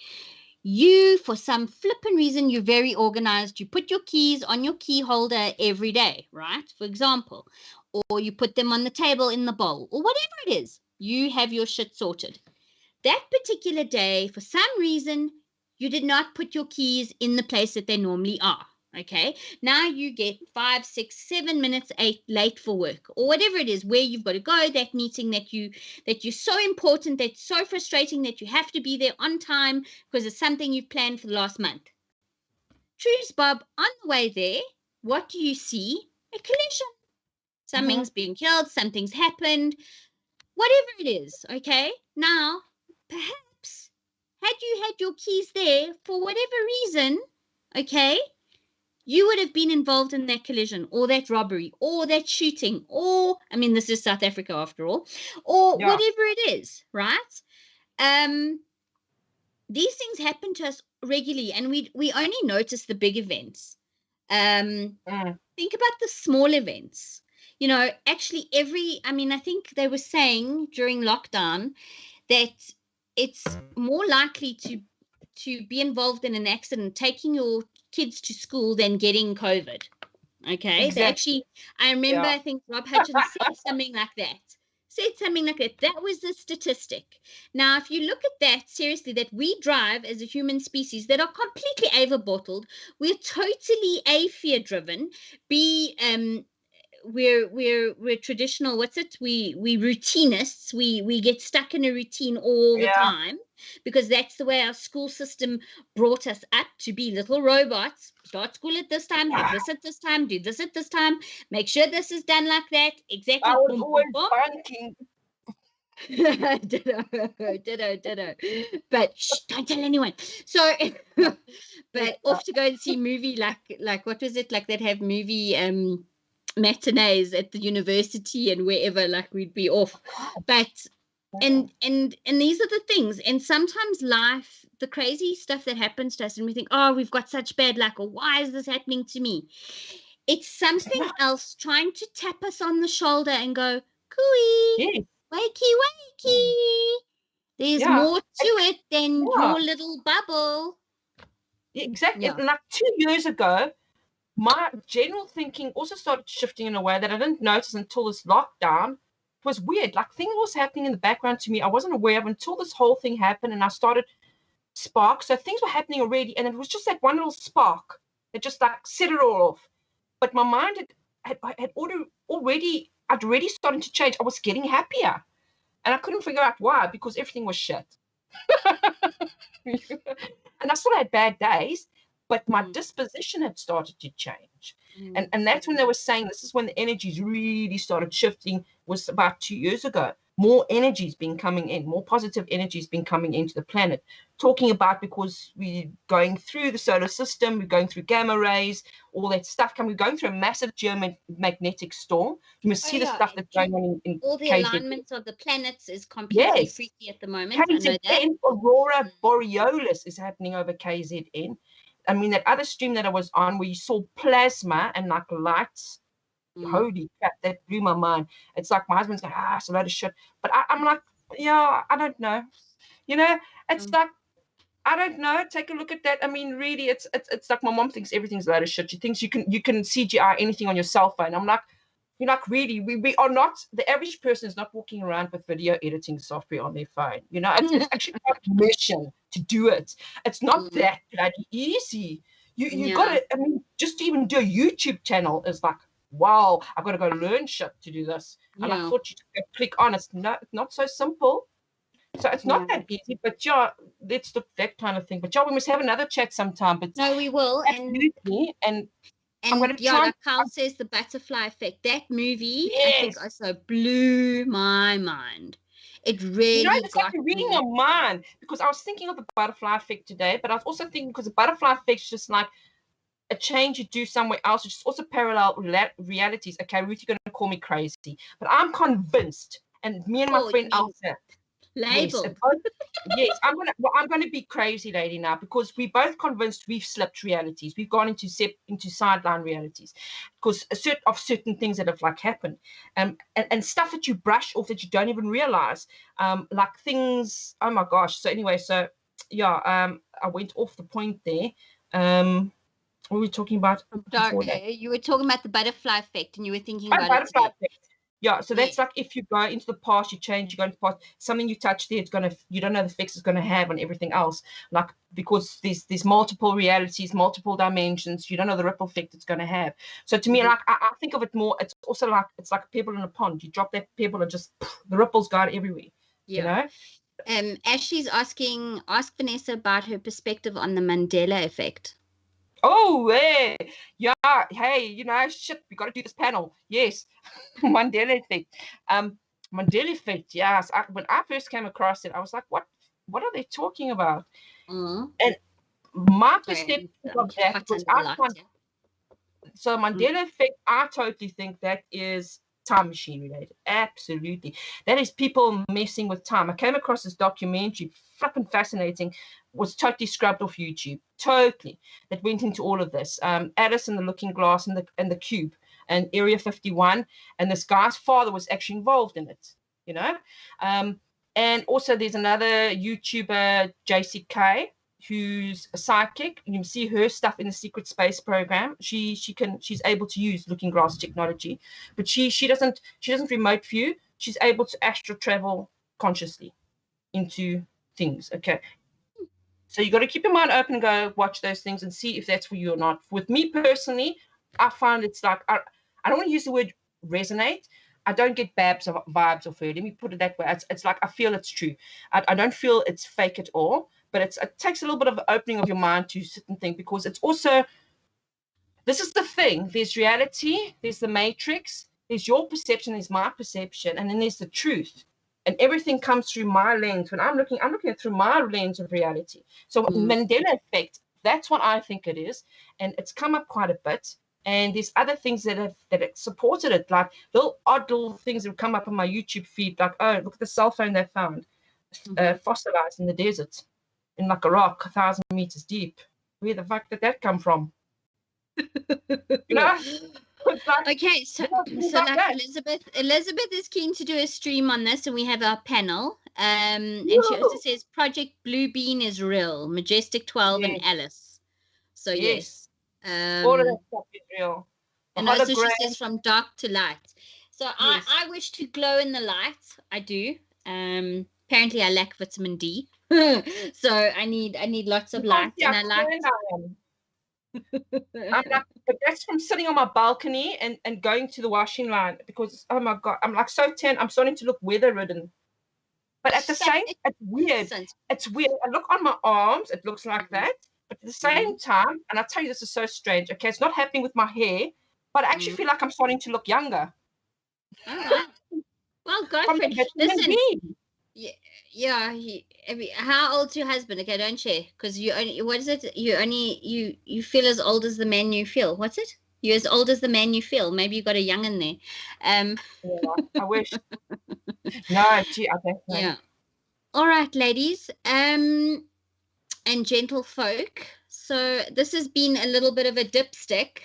You, for some flippin' reason, you're very organized. You put your keys on your key holder every day, right? For example, or you put them on the table in the bowl, or whatever it is. You have your shit sorted. That particular day, for some reason, you did not put your keys in the place that they normally are. Okay, now you get 5, 6, 7 minutes late for work, or whatever it is, where you've got to go, that meeting that you're so important, that's so frustrating that you have to be there on time because it's something you've planned for the last month. Truce, Bob, on the way there, what do you see? A collision. Something's been killed, something's happened, whatever it is. Okay, now perhaps had you had your keys there for whatever reason, okay, you would have been involved in that collision or that robbery or that shooting, or, I mean, this is South Africa after all, or whatever it is, right? These things happen to us regularly, and we only notice the big events. Think about the small events. You know, actually I think they were saying during lockdown that it's more likely to be involved in an accident taking your kids to school than getting COVID. Okay. Exactly. I remember, I think Rob Hutchins said something like that. That was the statistic. Now, if you look at that seriously, that we drive as a human species that are completely over-bottled, we're totally A-fear driven, we're traditional, we routinists, we get stuck in a routine all the time because that's the way our school system brought us up, to be little robots. Start school at this time, have this at this time, do this at this time, make sure this is done like that, exactly. I was always bunking. Ditto. But shh, don't tell anyone. So but off to go and see movie, like what was it, like that have movie matinees at the university and wherever, like we'd be off. But and these are the things, and sometimes life, the crazy stuff that happens to us, and we think, oh, we've got such bad luck, or why is this happening to me? It's something else trying to tap us on the shoulder and go, cooey, Yes. wakey, wakey. There's more to it than your little bubble. Exactly. Yeah. Like 2 years ago, my general thinking also started shifting in a way that I didn't notice until this lockdown. It was weird. Like things was happening in the background to me I wasn't aware of until this whole thing happened, and I started spark. So things were happening already, and it was just that one little spark that just like set it all off. But my mind had already I'd already started to change. I was getting happier, and I couldn't figure out why, because everything was shit. And I still had bad days, but my disposition had started to change. And that's when they were saying this is when the energies really started shifting, was about 2 years ago. More energies been coming in, more positive energies been coming into the planet. Talking about, because we're going through the solar system, we're going through gamma rays, all that stuff. We're going through a massive geomagnetic storm. You must see the stuff that's going on in all the KZN. alignments of the planets is completely freaky at the moment. I know that. Aurora Borealis is happening over KZN. I mean, that other stream that I was on where you saw plasma and like lights, holy crap, that blew my mind. It's like my husband's going, it's a load of shit. But I'm like, yeah, I don't know. You know, it's like, I don't know. Take a look at that. I mean, really, it's like my mom thinks everything's a load of shit. She thinks you can CGI anything on your cell phone. I'm like, you're like, really, we are not, the average person is not walking around with video editing software on their phone. You know, it's actually a mission to do it. It's not that bloody easy. You got to, I mean, just to even do a YouTube channel is like, wow, I've got to go learn shit to do this. And I thought you could click on. It's not so simple. So it's not that easy, but yeah, let's look that kind of thing. But yeah, we must have another chat sometime. But no, we will. And I'm going to try. Like Carl says, the butterfly effect. That movie, I think, also blew my mind. It really it's like reading your mind, because I was thinking of the butterfly effect today, but I was also thinking, because the butterfly effect is just like a change you do somewhere else, which is also parallel realities. Okay, Ruth, you're going to call me crazy, but I'm convinced, and me and my friend Elsa, labeled. Yes, I'm gonna be crazy lady now, because we're both convinced we've slipped realities. We've gone into sideline realities because certain things that have like happened, and stuff that you brush off that you don't even realize, like things. Oh my gosh! So anyway, I went off the point there. What were we talking about? You were talking about the butterfly effect, and you were thinking about butterfly effect. Yeah, so that's like if you go into the past, you change, you go into the past, something you touch there, you don't know the effects it's gonna have on everything else. Like, because there's multiple realities, multiple dimensions, you don't know the ripple effect it's gonna have. So to me, like I think of it more, it's also like it's like a pebble in a pond. You drop that pebble and just the ripples go everywhere. You know? Ashley's asking, ask Vanessa about her perspective on the Mandela effect. Oh, yeah. Hey, you know, shit, we got to do this panel. Yes. Mandela effect. Mandela effect, yes. When I first came across it, I was like, what are they talking about? And my perspective of that was so Mandela effect, I totally think that is time machine related. Absolutely. That is people messing with time. I came across this documentary, flipping fascinating, was totally scrubbed off YouTube. Totally. That went into all of this. Alice and the Looking Glass and the Cube and Area 51. And this guy's father was actually involved in it, you know? And also there's another YouTuber, JCK, who's a psychic. You can see her stuff in the Secret Space program. She's able to use Looking Glass technology, but she doesn't remote view. She's able to astral travel consciously into things. Okay, so you got to keep your mind open and go watch those things and see if that's for you or not. With me personally, I find it's like I don't want to use the word resonate. I don't get vibes of her. Let me put it that way. It's like I feel it's true. I don't feel it's fake at all. But it takes a little bit of opening of your mind to sit and think, because it's also, this is the thing. There's reality, there's the matrix, there's your perception, there's my perception, and then there's the truth. And everything comes through my lens. When I'm looking at through my lens of reality. So Mandela effect, that's what I think it is. And it's come up quite a bit. And there's other things that have supported it, like odd little things that have come up on my YouTube feed, like, oh, look at the cell phone they found, fossilized in the desert. In like a rock 1,000 meters deep. Where the fuck did that come from? You know? It's like, Okay, so it's like like that. Elizabeth is keen to do a stream on this, and we have our panel. And she also Woo! says Project Blue Bean is real, Majestic 12 and Yes, Alice. So yes. yes. All of that stuff is real. The And also she hologram, says from dark to light. So yes. I wish to glow in the light. I do. Apparently I lack vitamin D. So I need lots of You can't light, see and how I like tanned I am. I'm like, but that's from sitting on my balcony and going to the washing line because, oh my God, I'm like so tan. I'm starting to look weather-ridden. But at the same, it's weird. It's weird. I look on my arms, it looks like that. But at the same time, and I'll tell you, this is so strange. Okay, it's not happening with my hair, but I actually feel like I'm starting to look younger. All right. Well, go From for the it. vitamin Listen, D. yeah. How old's your husband? Okay, don't share, because you only. What is it? You feel as old as the man you feel. What's it? You're as old as the man you feel. Maybe you got a young in there. Yeah, I wish. No, gee, I don't know. Yeah. All right, ladies. And gentle folk. So this has been a little bit of a dipstick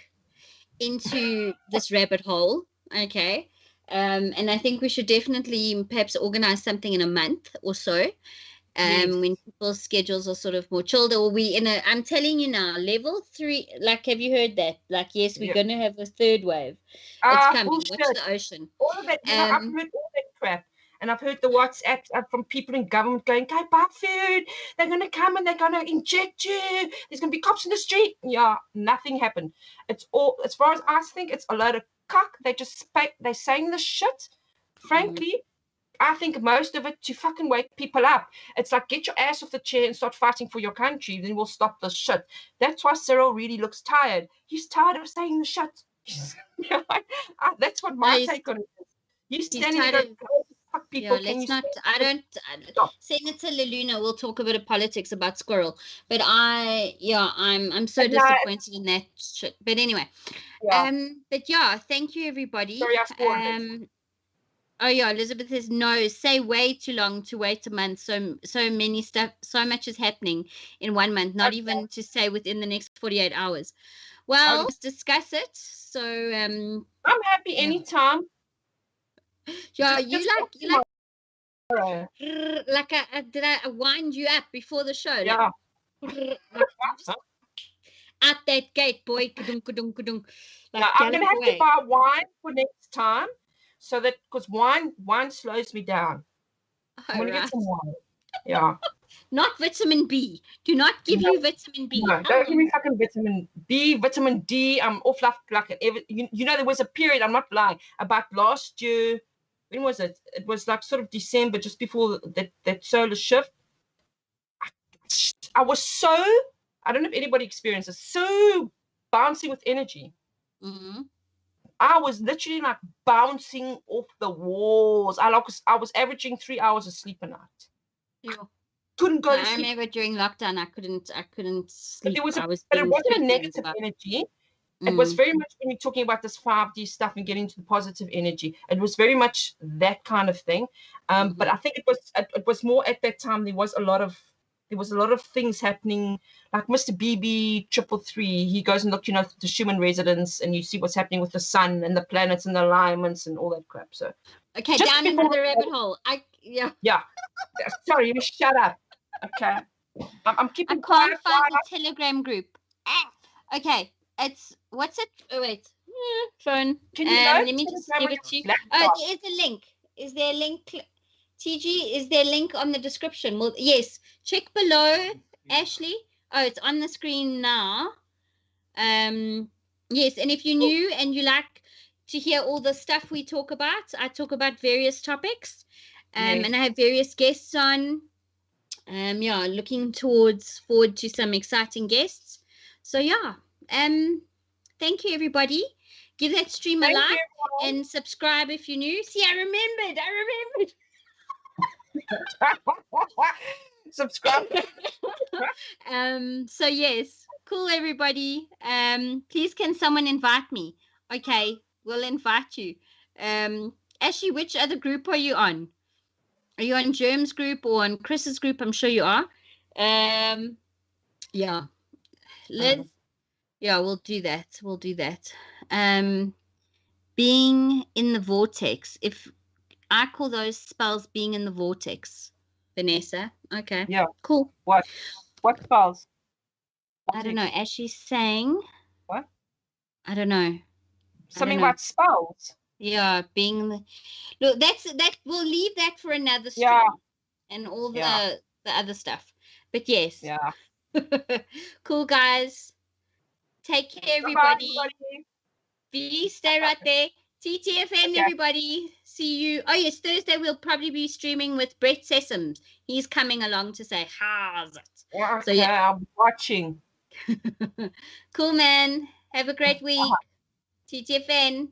into this rabbit hole. Okay. And I think we should definitely perhaps organize something in a month or so. Yes. When people's schedules are sort of more chilled, or we in a, I'm telling you now, level 3, like, have you heard that? Like, yes, we're Yeah. going to have a third wave. It's coming. Bullshit. Watch the ocean. All of that, you know, I've heard all that crap. And I've heard the WhatsApps from people in government going, go buy food. They're going to come and they're going to inject you. There's going to be cops in the street. Yeah, nothing happened. It's all, as far as I think, it's a load of cock. They're saying the shit. Frankly, I think most of it to fucking wake people up. It's like, get your ass off the chair and start fighting for your country. Then we'll stop this shit. That's why Cyril really looks tired. He's tired of saying the shit. That's what my take on it is. He's standing there going, fuck people. Yeah, Can you let's not. I don't. stop? Senator Leluna will talk a bit of politics about squirrel, but I'm so But no, disappointed in that shit. But anyway, yeah. but yeah, thank you everybody. Sorry, I spoiled it. Oh yeah, Elizabeth says no. Say way too long to wait a month. So many stuff. So much is happening in 1 month. Not even to say within the next 48 hours. Well, let's discuss it. So I'm happy anytime. Yeah, you like Tomorrow. like did I wind you up before the show? Yeah. Like, at that gate, boy. Kadung, kadung, kadung, like, I'm going to have away. to buy wine for next time. So that, because wine slows me down. I'm going to get some wine. Yeah. Not vitamin B. Do not give you vitamin B. No, don't give me fucking vitamin B, vitamin D. I'm off like you know, there was a period, I'm not lying, about last year. When was it? It was like sort of December, just before that solar shift. I was so, I don't know if anybody experiences, so bouncing with energy. I was literally like bouncing off the walls. I was averaging 3 hours of sleep a night. Yeah. Couldn't go to I sleep. remember during lockdown, I couldn't sleep. But it wasn't a negative energy. It was very much, when you're talking about this 5D stuff and getting to the positive energy, it was very much that kind of thing. But I think it was more at that time. There was a lot of things happening, like Mr. BB 333. He goes and looks, you know, to Schumann resonance, and you see what's happening with the sun and the planets and the alignments and all that crap. So okay, down into the rabbit hole. Yeah. Sorry, you shut up. Okay. I'm keeping. I can't find the Telegram group. Okay, it's what's it? Oh wait, phone. Can you let me just give it to you. Oh, there is a link. Is there a link? TG, is there a link on the description? Well, yes. Check below, Ashley. Oh, it's on the screen now. Yes, and if you're new and you like to hear all the stuff we talk about, I talk about various topics, and I have various guests on. Looking forward to some exciting guests. So yeah, thank you everybody. Give that stream a like and subscribe if you're new. See, I remembered. Subscribe. So yes, cool everybody. Please can someone invite me? Okay, we'll invite you. Ashley, which other group are you on? Are you on Germ's group or on Chris's group? I'm sure you are. Yeah. Liz, Yeah, we'll do that. We'll do that. Being in the vortex. If I call those spells being in the vortex, Vanessa. Okay. Yeah. Cool. What spells? I don't know. As she's saying. What? I don't know. Something about spells. Yeah, being look. That. We'll leave that for another stream. Yeah. And all the other stuff. But yes. Yeah. Cool, guys. Take care, everybody. Stay right there. TTFN, everybody. See you. Oh, yes, Thursday we'll probably be streaming with Brett Sessoms. He's coming along to say, how's it? Yeah, okay, so, I'm watching. Cool, man. Have a great week. TTFN.